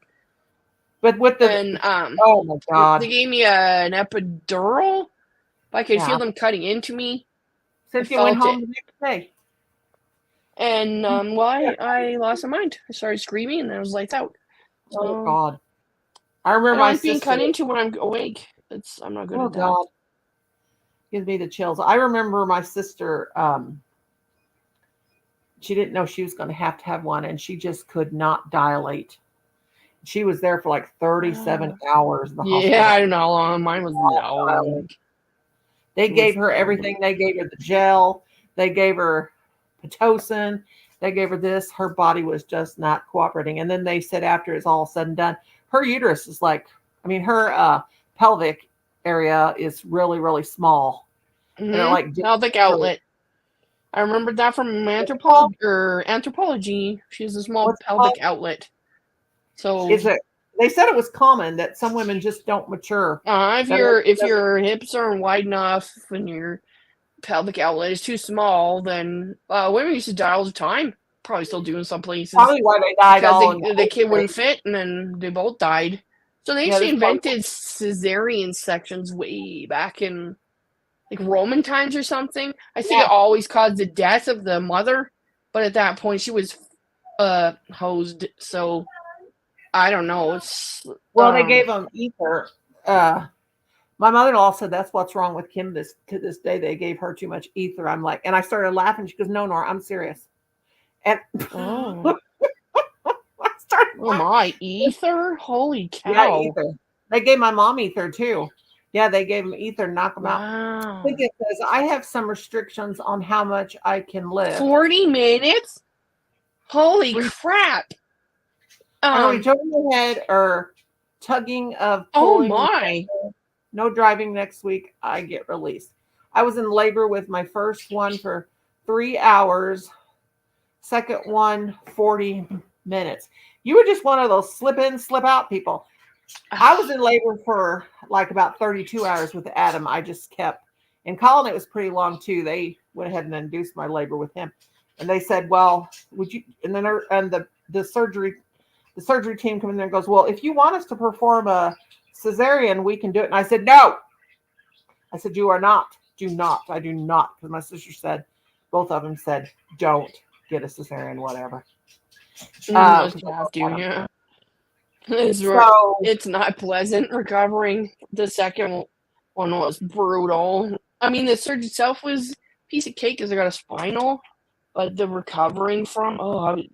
But with the And oh my God, they gave me an epidural. I could Yeah. feel them cutting into me. Cynthia went felt home the next day. And I lost my mind. I started screaming and I was lights out. So, Oh God, I I remember don't my like being sister. cut into when I'm awake. I'm not good Oh at that. God, gives me the chills. I remember my sister. She didn't know she was going to have one, and she just could not dilate. She was there for like 37 hours. In the hospital. Yeah, I don't know how long mine was. No. They It gave was her terrible. everything. They gave her the gel. They gave her Pitocin. They gave her this. Her body was just not cooperating. And then they said after it's all said and done, her uterus is like, her pelvic area is really, really small. And it like Pelvic outlet. I remember that from anthropology. She has a small What's it pelvic called? outlet. So is it? They said it was common that some women just don't mature. if your hips aren't wide enough and your pelvic outlet is too small, then women used to die all the time. Probably still doing some places. Probably why they died all. Because the kid wouldn't fit, and then they both died. So they actually invented cesarean sections way back in like Roman times or something. I think it always caused the death of the mother, but at that point she was hosed. So I don't know. It's they gave them ether. My mother-in-law said that's what's wrong with Kim to this day. They gave her too much ether. I'm like, and I started laughing. She goes, "No, Nora, I'm serious." And oh, I started laughing. my ether! Holy cow! Yeah, ether. They gave my mom ether too. Yeah, they gave them ether, knock them out. Wow. I think it says I have some restrictions on how much I can live. 40 minutes? Holy crap! Are we joking your head or tugging of? Oh my! No driving next week. I get released. I was in labor with my first one for 3 hours. Second one, 40 minutes. You were just one of those slip in, slip out people. I was in labor for like about 32 hours with Adam. I just kept, and Colin, it was pretty long too. They went ahead and induced my labor with him. And they said, well, would you, and then the surgery team come in there and goes, well, if you want us to perform a cesarean, we can do it. And I said, no. I said, you are not. Do not. I do not. Because my sister said, both of them said, don't get a cesarean, whatever. Yeah. It's not pleasant recovering. The second one was brutal. I mean, the surgery itself was a piece of cake because I got a spinal, but the recovering from,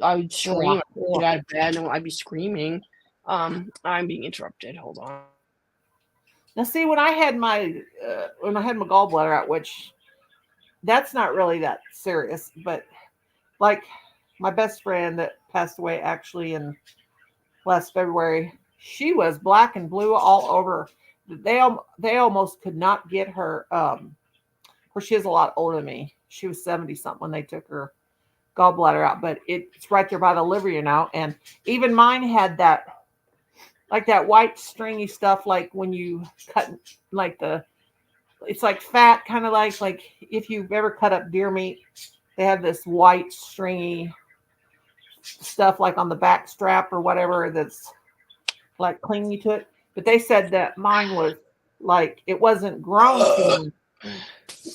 I would scream. I'd get out of bed and I'd be screaming. I'm being interrupted. Hold on. Now, see, when I had my gallbladder out, which that's not really that serious. But like my best friend that passed away actually in last February, she was black and blue all over. They almost could not get her. Or she is a lot older than me. She was 70 something when they took her gallbladder out, but it's right there by the liver, and even mine had that, like that white stringy stuff, like when you cut, like it's like fat, kind of like if you've ever cut up deer meat, they have this white stringy stuff like on the back strap or whatever that's like clingy to it. But they said that mine was like, it wasn't grown to,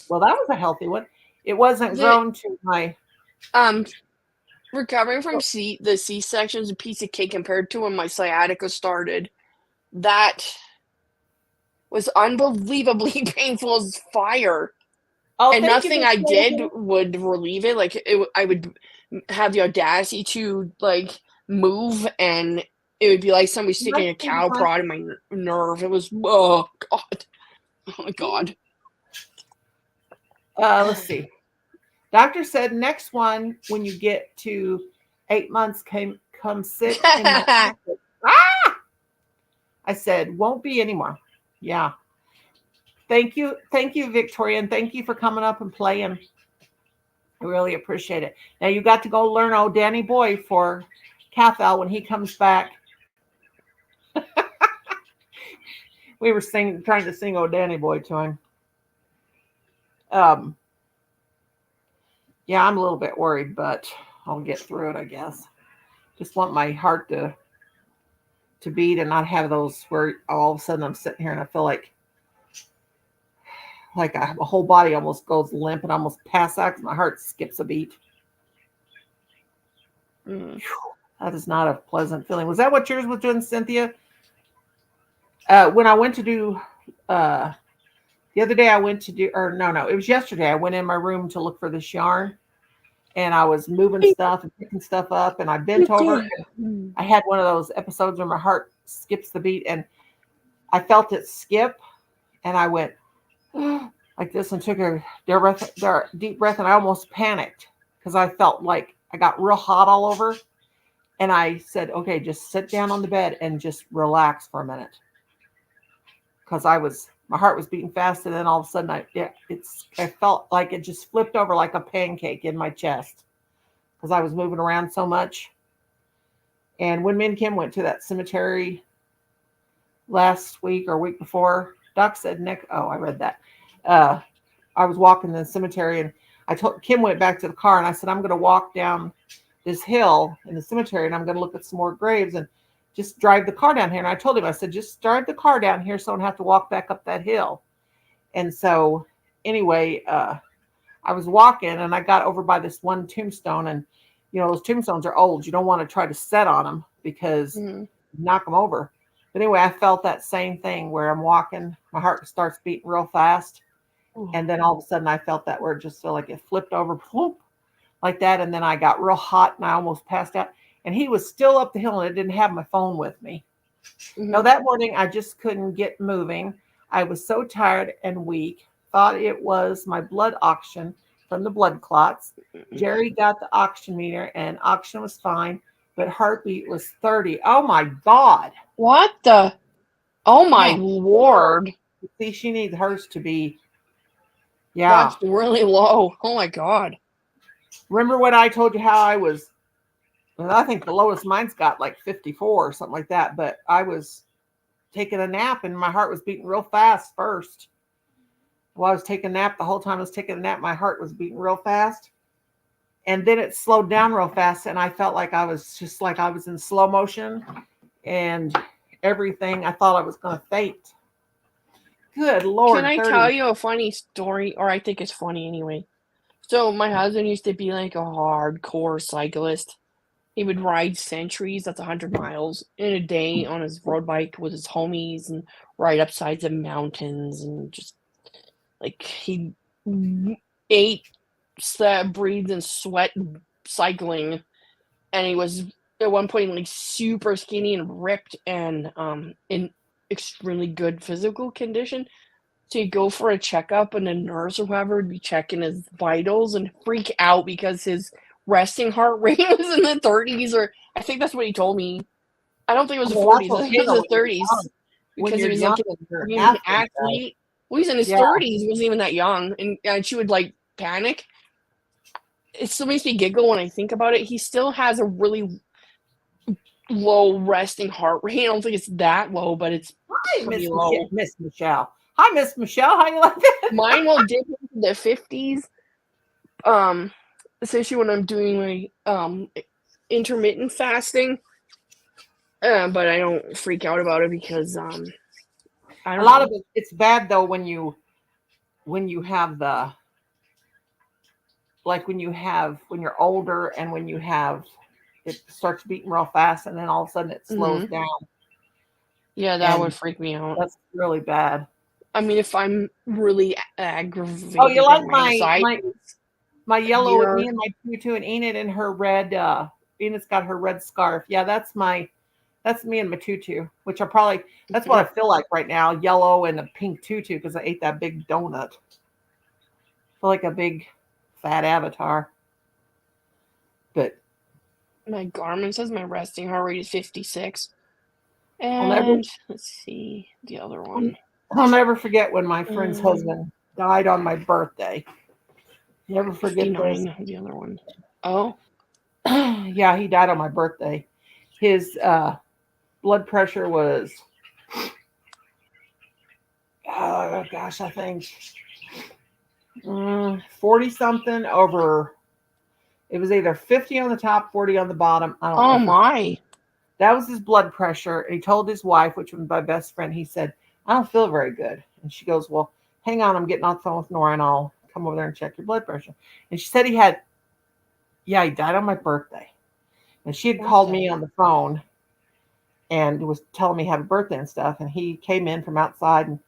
well, that was a healthy one. It wasn't grown to my, Recovering from the C-section is a piece of cake compared to when my sciatica started. That was unbelievably painful as fire. oh, And thank you, nothing I did Victoria. would relieve it. Like, I would have the audacity to, like, move, and it would be like somebody sticking a cow prod in my nerve. It was, oh, God. Oh, my God. Let's see. Doctor said next one when you get to 8 months, come sit in my ah! I said won't be anymore. Yeah. Thank you, Victoria, and thank you for coming up and playing. I really appreciate it. Now you got to go learn old Danny Boy for Cathal when he comes back. We were trying to sing old Danny Boy to him. Yeah, I'm a little bit worried, but I'll get through it, I guess. Just want my heart to beat and not have those where all of a sudden I'm sitting here and I feel like my whole body almost goes limp and I almost pass out because my heart skips a beat. That is not a pleasant feeling. Was that what yours was doing, Cynthia? When I went to do the other day, it was yesterday. I went in my room to look for this yarn, and I was moving stuff and picking stuff up, and I bent over. And I had one of those episodes where my heart skips the beat, and I felt it skip, and I went like this and took a deep breath, and I almost panicked because I felt like I got real hot all over, and I said, "Okay, just sit down on the bed and just relax for a minute," because my heart was beating fast, and then all of a sudden I felt like it just flipped over like a pancake in my chest because I was moving around so much. And when Min Kim went to that cemetery last week or week before, Doc said, I read that. I was walking the cemetery, and I told Kim, went back to the car, and I said, I'm going to walk down this hill in the cemetery, and I'm going to look at some more graves and just drive the car down here. And I told him, I said, just drive the car down here so I don't have to walk back up that hill. And so anyway, I was walking, and I got over by this one tombstone, and those tombstones are old. You don't want to try to set on them because you knock them over. But anyway, I felt that same thing where I'm walking, my heart starts beating real fast. And then all of a sudden I felt that where it just felt like it flipped over whoop, like that. And then I got real hot and I almost passed out. And he was still up the hill, and I didn't have my phone with me. No, that morning I just couldn't get moving. I was so tired and weak. Thought it was my blood oxygen from the blood clots. Jerry got the oxygen meter, and oxygen was fine, but heartbeat was 30. Oh my God. What the? Oh my Lord. See, she needs hers to be, yeah. That's really low. Oh my God. Remember when I told you how I was, I think the lowest mine's got like 54 or something like that, but I was taking a nap and my heart was beating real fast first. While I was taking a nap, the whole time I was taking a nap, my heart was beating real fast. And then it slowed down real fast, and I felt like I was in slow motion, and everything, I thought I was going to faint. Good Lord. Can I tell you a funny story? Or I think it's funny anyway. So my husband used to be like a hardcore cyclist. He would ride centuries, that's 100 miles, in a day on his road bike with his homies and ride up sides of mountains, and just like he ate, slept, breathed, and sweat cycling. And he was at one point like super skinny and ripped and in extremely good physical condition. So you go for a checkup, and a nurse or whoever would be checking his vitals and freak out because his resting heart rate was in the 30s, or I think that's what he told me. I don't think it was the Well, that's 40s. I think okay it though was the when you're 30s young. When because he you're was young like and you're an athlete, though. athlete. Well, he's in his Yeah. 30s. He wasn't even that young, and she would like panic. It still makes me giggle when I think about it. He still has a really low resting heart rate. I don't think it's that low, but it's Hi, pretty low. Miss Michelle. Hi, Miss Michelle. How you like that? Mine will dip into the 50s. Especially when I'm doing my intermittent fasting. But I don't freak out about it because I A don't lot know. of it's bad though when you have the when you're older and when you have it starts beating real fast and then all of a sudden it slows down. Yeah, that And would freak me out. that's really bad. I mean, if I'm really aggravated Oh, you with like my anxiety, my yellow You're- me and my tutu and Enid in her red Enid's got her red scarf. Yeah, that's me and my tutu, which are probably that's what I feel like right now, yellow and a pink tutu because I ate that big donut. I feel like a big fat avatar. But my Garmin says my resting heart rate is 56. never- And let's see the other one. I'll never forget when my friend's Mm. husband died on my birthday. Never forget 59, the other one. Oh, this. Yeah, he died on my birthday. His blood pressure was, oh gosh, I think 40 something over. It was either 50 on the top, 40 on the bottom. I don't know. oh my. That was his blood pressure. He told his wife, which was my best friend, he said, I don't feel very good. And she goes, well, hang on, I'm getting on the phone with Nora and I'll come over there and check your blood pressure. And she said he died on my birthday. And she had called me on the phone and was telling me happy birthday and stuff. And he came in from outside and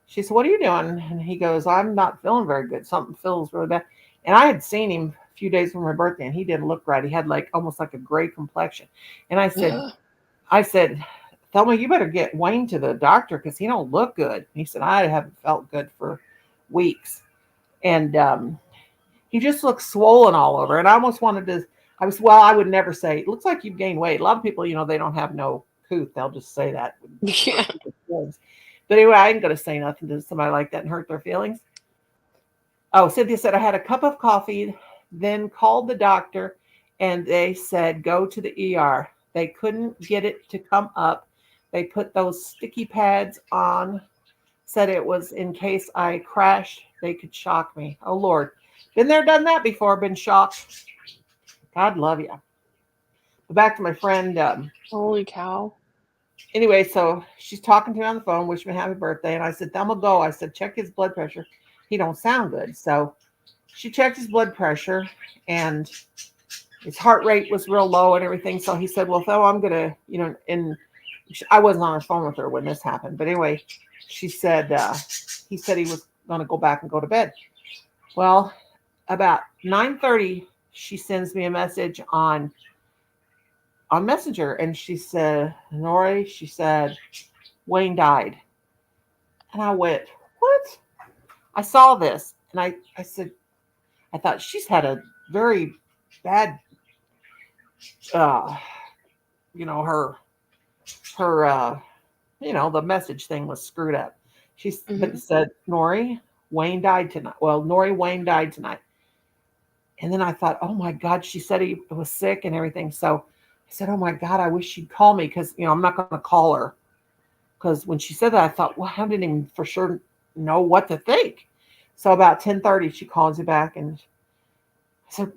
she said, what are you doing? And he goes, I'm not feeling very good. Something feels really bad. And I had seen him a few days before my birthday and he didn't look right. He had almost like a gray complexion. And I said, Thelma, you better get Wayne to the doctor because he don't look good. And he said, I haven't felt good for weeks. And he just looks swollen all over. And I almost wanted to, I would never say, it looks like you've gained weight. A lot of people, they don't have no couth. They'll just say that. Yeah. But anyway, I ain't going to say nothing to somebody like that and hurt their feelings. Oh, Cynthia said, I had a cup of coffee, then called the doctor, and they said, go to the ER. They couldn't get it to come up. They put those sticky pads on, said it was in case I crashed, they could shock me. Oh, Lord. Been there, done that before, been shocked. God love you. But back to my friend. Holy cow. Anyway, so she's talking to me on the phone, wishing me happy birthday. And I said, Thelma, go. I said, check his blood pressure. He don't sound good. So she checked his blood pressure and his heart rate was real low and everything. So he said, well, Thelma, I'm going to, and I wasn't on the phone with her when this happened. But anyway, she said, he said he was going to go back and go to bed. Well, about 9:30, she sends me a message on Messenger, and she said, Nori, she said, Wayne died. And I went, what? I saw this, and I said, I thought she's had a very bad, her, the message thing was screwed up. But it said, Nori, Wayne died tonight. Well, Nori, Wayne died tonight. And then I thought, oh my God, she said he was sick and everything. So I said, oh my God, I wish she'd call me because, I'm not going to call her. Because when she said that, I thought, well, I didn't even for sure know what to think. So about 10:30, she calls me back and I said,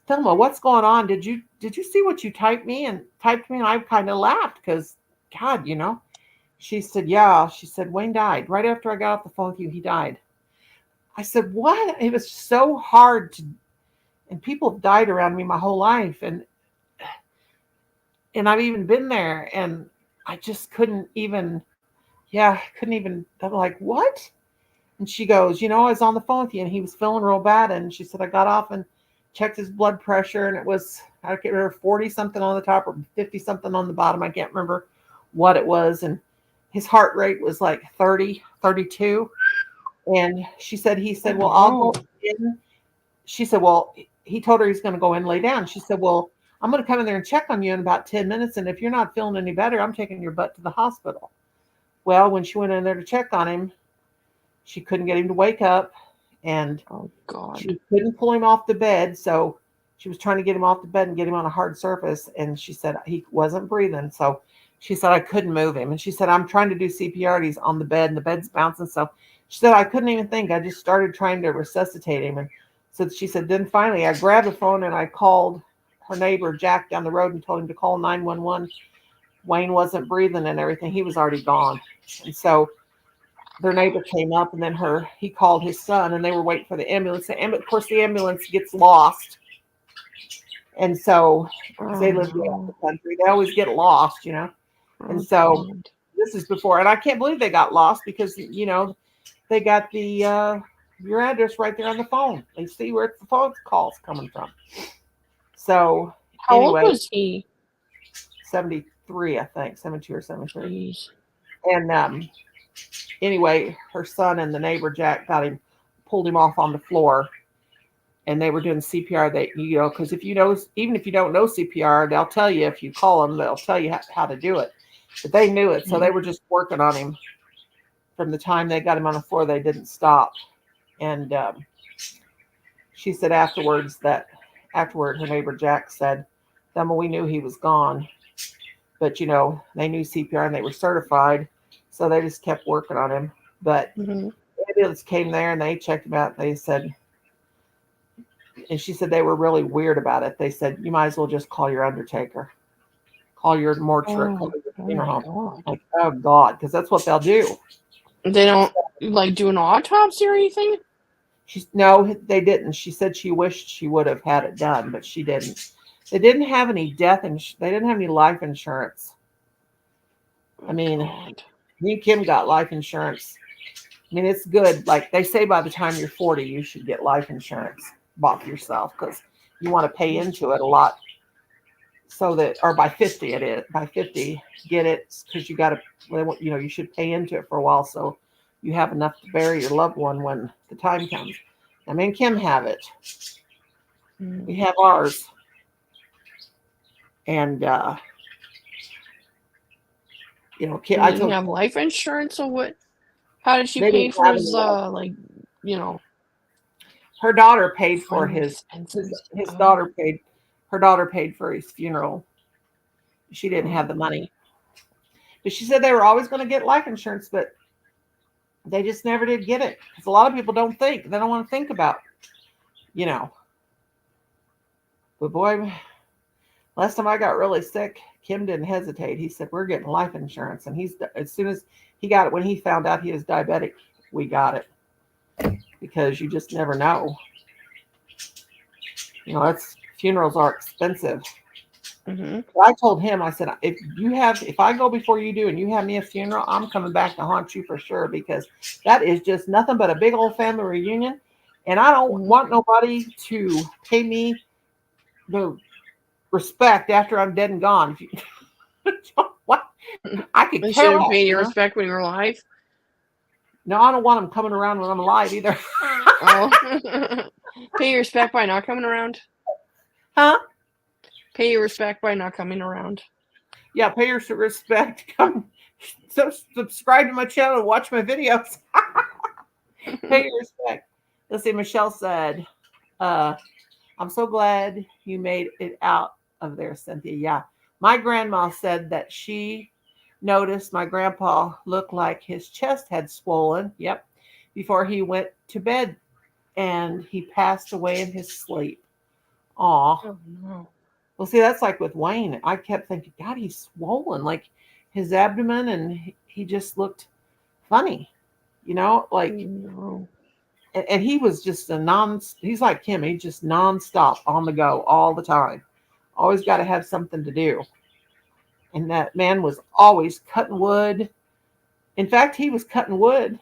Thelma, what's going on? Did you see what you typed me? And I kind of laughed because, God, She said, yeah. She said, Wayne died. Right after I got off the phone with you, he died. I said, what? It was so hard to, and people have died around me my whole life. And I've even been there and I just couldn't even, I'm like, what? And she goes, I was on the phone with you and he was feeling real bad. And she said, I got off and checked his blood pressure and it was, I can't remember, 40 something on the top or 50 something on the bottom. I can't remember what it was. And his heart rate was like 30, 32. And he said, well, I'll Oh. go in. She said, well, he told her he's going to go in and lay down. She said, well, I'm going to come in there and check on you in about 10 minutes. And if you're not feeling any better, I'm taking your butt to the hospital. Well, when she went in there to check on him, she couldn't get him to wake up. And Oh God. she couldn't pull him off the bed. So she was trying to get him off the bed and get him on a hard surface. And she said he wasn't breathing. So she said, I couldn't move him. And she said, I'm trying to do CPR. And he's on the bed and the bed's bouncing. So she said, I couldn't even think. I just started trying to resuscitate him. And so she said, then finally I grabbed the phone and I called her neighbor, Jack, down the road and told him to call 911. Wayne wasn't breathing and everything. He was already gone. And so their neighbor came up, and then he called his son, and they were waiting for the ambulance. Of course, the ambulance gets lost. And so they live in the country. They always get lost, you know. And so this is before, and I can't believe they got lost because, you know, they got the your address right there on the phone. They see where the phone call's coming from. So How anyway, old was he? 73, I think, 72 or 73. Jeez. And anyway, her son and the neighbor Jack pulled him off on the floor, and they were doing CPR. They, you know, because even if you don't know CPR, they'll tell you if you call them, they'll tell you how to do it. But they knew it, so they were just working on him from the time they got him on the floor. They didn't stop, and she said afterward, her neighbor Jack said, "Thelma, we knew he was gone, but you know they knew CPR and they were certified." So they just kept working on him. But the ambulance came there and they checked him out. They said, and she said they were really weird about it. They said, you might as well just call your undertaker. Call your mortuary. Call your funeral home. Like, oh, God, because that's what they'll do. They don't, like, do an autopsy or anything? No, they didn't. She said she wished she would have had it done, but she didn't. They didn't have any they didn't have any life insurance. I mean, me and Kim got life insurance. I mean, it's good. Like they say, by the time you're 40, you should get life insurance bought for yourself because you want to pay into it a lot. So that, or by 50, it is. By 50, get it because you got to, you know, you should pay into it for a while so you have enough to bury your loved one when the time comes. I mean, Kim have it. We have ours. And, you know, I didn't have life insurance, or what? How did she pay for his, like, you know? Her daughter paid for his her daughter paid for his funeral. She didn't have the money. But she said they were always going to get life insurance, but they just never did get it. Because a lot of people don't think. They don't want to think about, you know. But boy, last time I got really sick, Kim didn't hesitate. He said, we're getting life insurance. And as soon as he got it, when he found out he was diabetic, we got it. Because you just never know. You know, funerals are expensive. I told him, I said, if I go before you do and you have me a funeral, I'm coming back to haunt you for sure, because that is just nothing but a big old family reunion. And I don't want nobody to pay me the respect after I'm dead and gone. What? I could They care shouldn't less, pay you you know? respect when you're alive. No, I don't want them coming around when I'm alive either. Oh. Pay your respect by not coming around. Huh? Pay your respect by not coming around. Yeah, pay your respect. Come subscribe to my channel and watch my videos. Pay your respect. Let's see, Michelle said, I'm so glad you made it out of there, Cynthia. Yeah. My grandma said that she noticed my grandpa looked like his chest had swollen. Yep. Before he went to bed, and he passed away in his sleep. Aw. Oh, no. Well, see, that's like with Wayne. I kept thinking, God, he's swollen, like his abdomen, and he just looked funny, you know, like, No. and he was just he's like him. He's just nonstop on the go all the time. Always got to have something to do. And that man was always cutting wood. In fact, he was cutting wood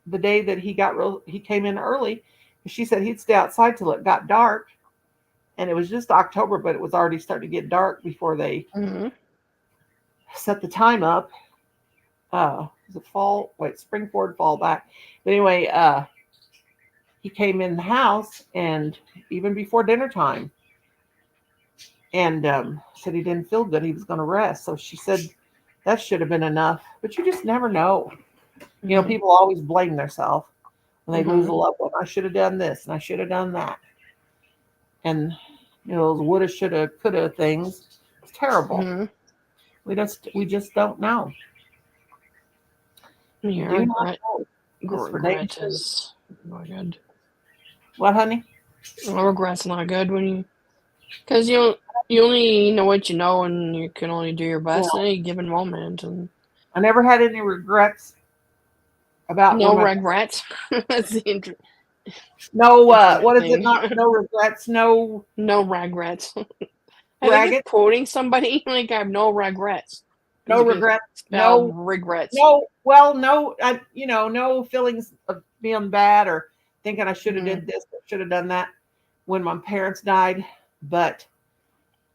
the day that he came in early. She said he'd stay outside till it got dark. And it was just October, but it was already starting to get dark before they set the time up. Was it fall? Wait, spring forward, fall back. But anyway, he came in the house and even before dinner time and said he didn't feel good. He was going to rest. So she said that should have been enough. But you just never know. You know, Mhm. people always blame themselves when they lose Mhm. a loved one. I should have done this and I should have done that. And, you know, those woulda, shoulda, coulda things. It's terrible. Mhm. We just don't know. We Yeah, do not regret. know. Just for Dave's Regret sake. is not good. What, honey? Well, regret's not good when you, because you only know what you know, and you can only do your Yeah. best in any given moment, and I never had any regrets about when no my regrets. That's the no what internet is it? thing. Not no regrets, no No regrets. I think ragged, it's quoting somebody like I have no regrets. no It's regrets, spelled no regrets. no. You know, no feelings of being bad or thinking I should have Mhm. did this, or should have done that when my parents died. But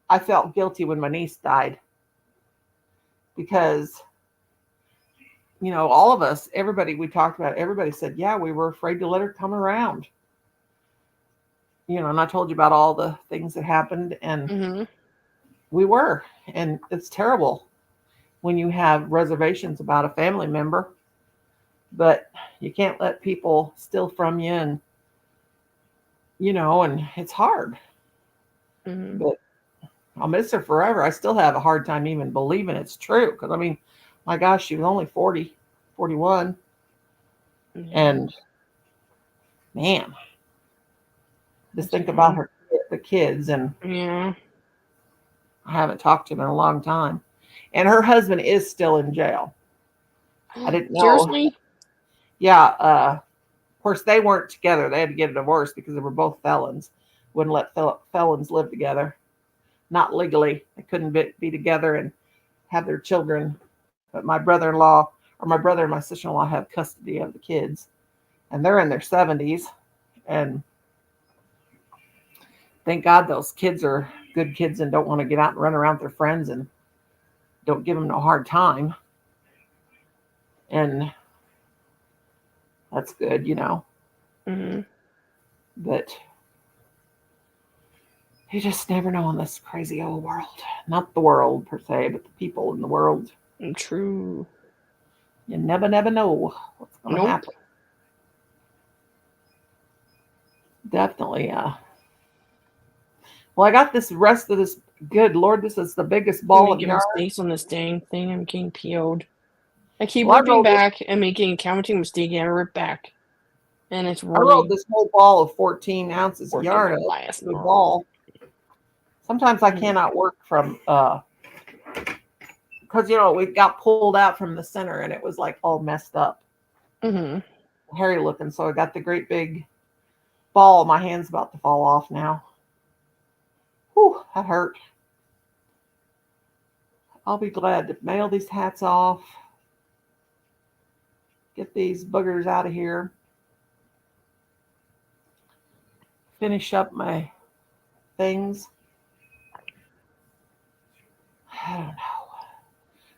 I felt guilty when my niece died because you know all of us, everybody we talked about, everybody said, yeah, we were afraid to let her come around. You know, and I told you about all the things that happened, and Mhm. we were, and it's terrible when you have reservations about a family member, but you can't let people steal from you, and you know, and it's hard. Mhm. But I'll miss her forever. I still have a hard time even believing it's true because I mean, my gosh, she was only 40, 41, Yeah. and man, just think Yeah. about the kids, and Yeah. I haven't talked to him in a long time. And her husband is still in jail. I didn't know. Seriously? Yeah, of course, they weren't together. They had to get a divorce because they were both felons. Wouldn't let felons live together. Not legally. They couldn't be together and have their children. But my brother-in-law, or my brother and my sister-in-law, have custody of the kids. And they're in their 70s. And thank God those kids are good kids and don't want to get out and run around with their friends and don't give them no hard time. And that's good, you know. Mhm. But you just never know in this crazy old world. Not the world per se, but the people in the world. True. You never know what's going to Nope. happen. Definitely. Well, I got this rest of this. Good Lord, this is the biggest ball of Making yarn. mistakes on this dang thing. I'm getting PO'd. I keep Well, ripping back and making a counting mistake, and I rip back, and it's I rolled really this whole ball of 14 ounces of working yarn. my It's last a good nerve. ball. Sometimes I Mhm. cannot work from because you know we got pulled out from the center and it was like all messed up, Mhm. hairy looking. So I got the great big ball. My hand's about to fall off now. Whew, that hurt. I'll be glad to mail these hats off. Get these boogers out of here. Finish up my things. I don't know.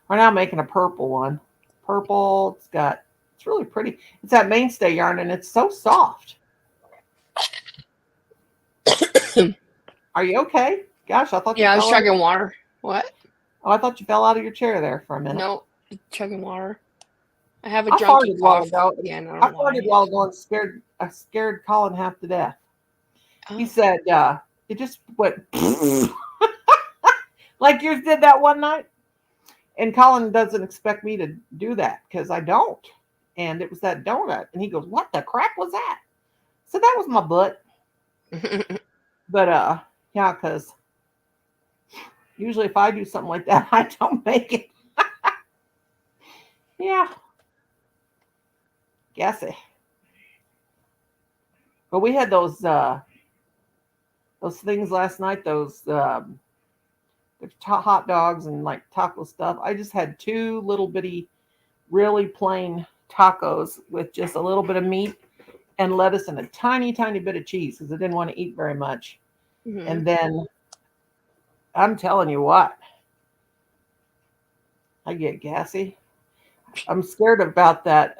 Right now I'm making a purple one. Purple. It's really pretty. It's that mainstay yarn and it's so soft. Are you okay? Gosh, I thought you Yeah, I was fell out. chugging water. What? Oh, I thought you fell out of your chair there for a minute. No, chugging water. I have a I junkie farted a while cough ago. again. I I don't know farted a why. while ago and I scared Colin half to death. He Oh. said it just went like yours did that one night. And Colin doesn't expect me to do that because I don't. And it was that donut. And he goes, "What the crap was that?" So that was my butt. But yeah, because usually if I do something like that, I don't make it. Yeah. Guessy. But we had those things last night, those hot dogs and like taco stuff. I just had two little bitty, really plain tacos with just a little bit of meat and lettuce and a tiny, tiny bit of cheese because I didn't want to eat very much. Mhm. And then I'm telling you what, I get gassy. I'm scared about that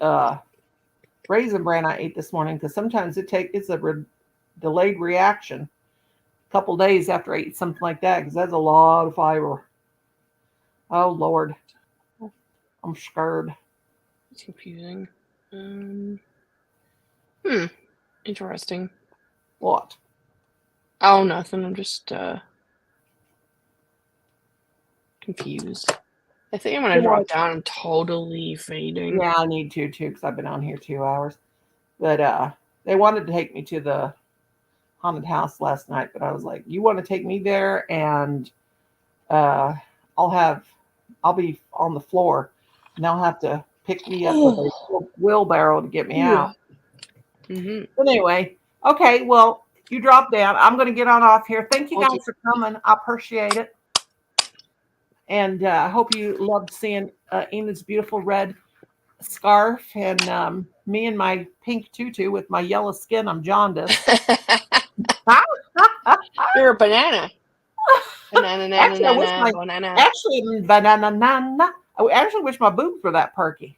Raisin Bran I ate this morning because sometimes it's a delayed reaction. A couple days after I eat something like that because that's a lot of fiber. Oh Lord, I'm scared. It's confusing. Interesting. What? Oh, nothing. I'm just confused. I think I'm gonna drop down. I'm totally fading. Yeah, I need to too because I've been on here 2 hours. But they wanted to take me to the haunted house last night, but I was like, "You want to take me there, and I'll be on the floor, and they'll have to pick me up with a wheelbarrow to get me out." Mm-hmm. But anyway, okay, well, you drop down. I'm going to get on off here. Thank you Okay. guys for coming. I appreciate it. And I hope you loved seeing Enid's beautiful red scarf and me in my pink tutu with my yellow skin. I'm jaundiced. You're a banana. Banana, Actually, I wish banana. I actually wish my boobs were that perky.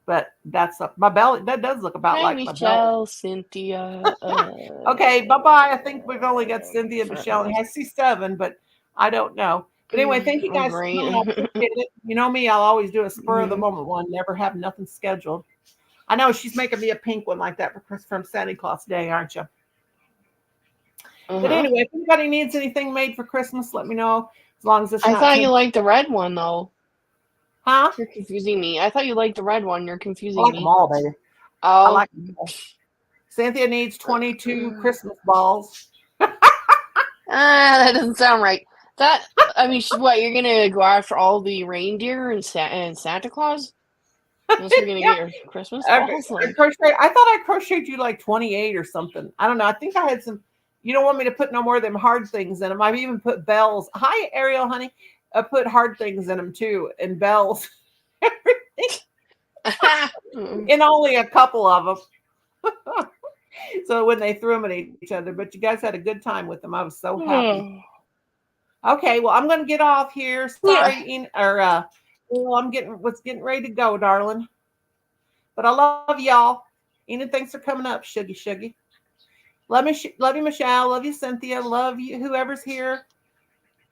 But that's my belly. That does look about Hi, like my belly. Michelle, Cynthia. Okay, bye-bye. I think we've only got Cynthia, Michelle, and I see 7, but I don't know. But anyway, thank you guys for coming. I appreciate it. You know me, I'll always do a spur of the moment one, never have nothing scheduled. I know she's making me a pink one like that from Santa Claus Day, aren't you? But anyway, if anybody needs anything made for Christmas, let me know. As long as it's I not thought you liked the red one, though. Huh? You're confusing me. I thought you liked the red one. You're confusing I like me. them all, baby. Oh. I like them all. Cynthia needs 22 Christmas balls. That doesn't sound right. What, you're gonna go after all the reindeer and Santa Claus? Unless you're gonna get your Christmas balls? I thought I crocheted you like 28 or something. I don't know. I think I had some. You don't want me to put no more of them hard things in them. I've even put bells. Hi, Ariel, honey. I put hard things in them too, and bells. Everything. And only a couple of them. So when they threw them at each other, but you guys had a good time with them. I was so happy. Okay, well, I'm going to get off here. Sorry, I'm getting ready to go, darling. But I love y'all. Enid, thanks for coming up, Shuggy. Love you, Michelle. Love you, Cynthia. Love you, whoever's here.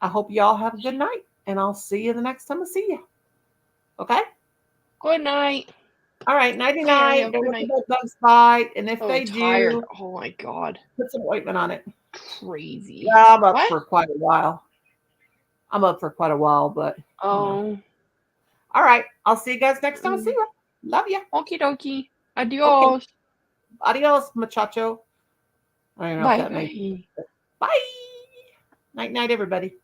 I hope y'all have a good night, and I'll see you the next time I see you. Okay? Good night. All right, nighty-night. Don't let the bugs bite, and if they do, oh my God, put some ointment on it. Crazy. Yeah, I'm up for quite a while. But all right. I'll see you guys next time. See you. Love you. Okie dokie. Adios. Okay. Adios, muchacho. I don't know if that makes. Bye. Night, everybody.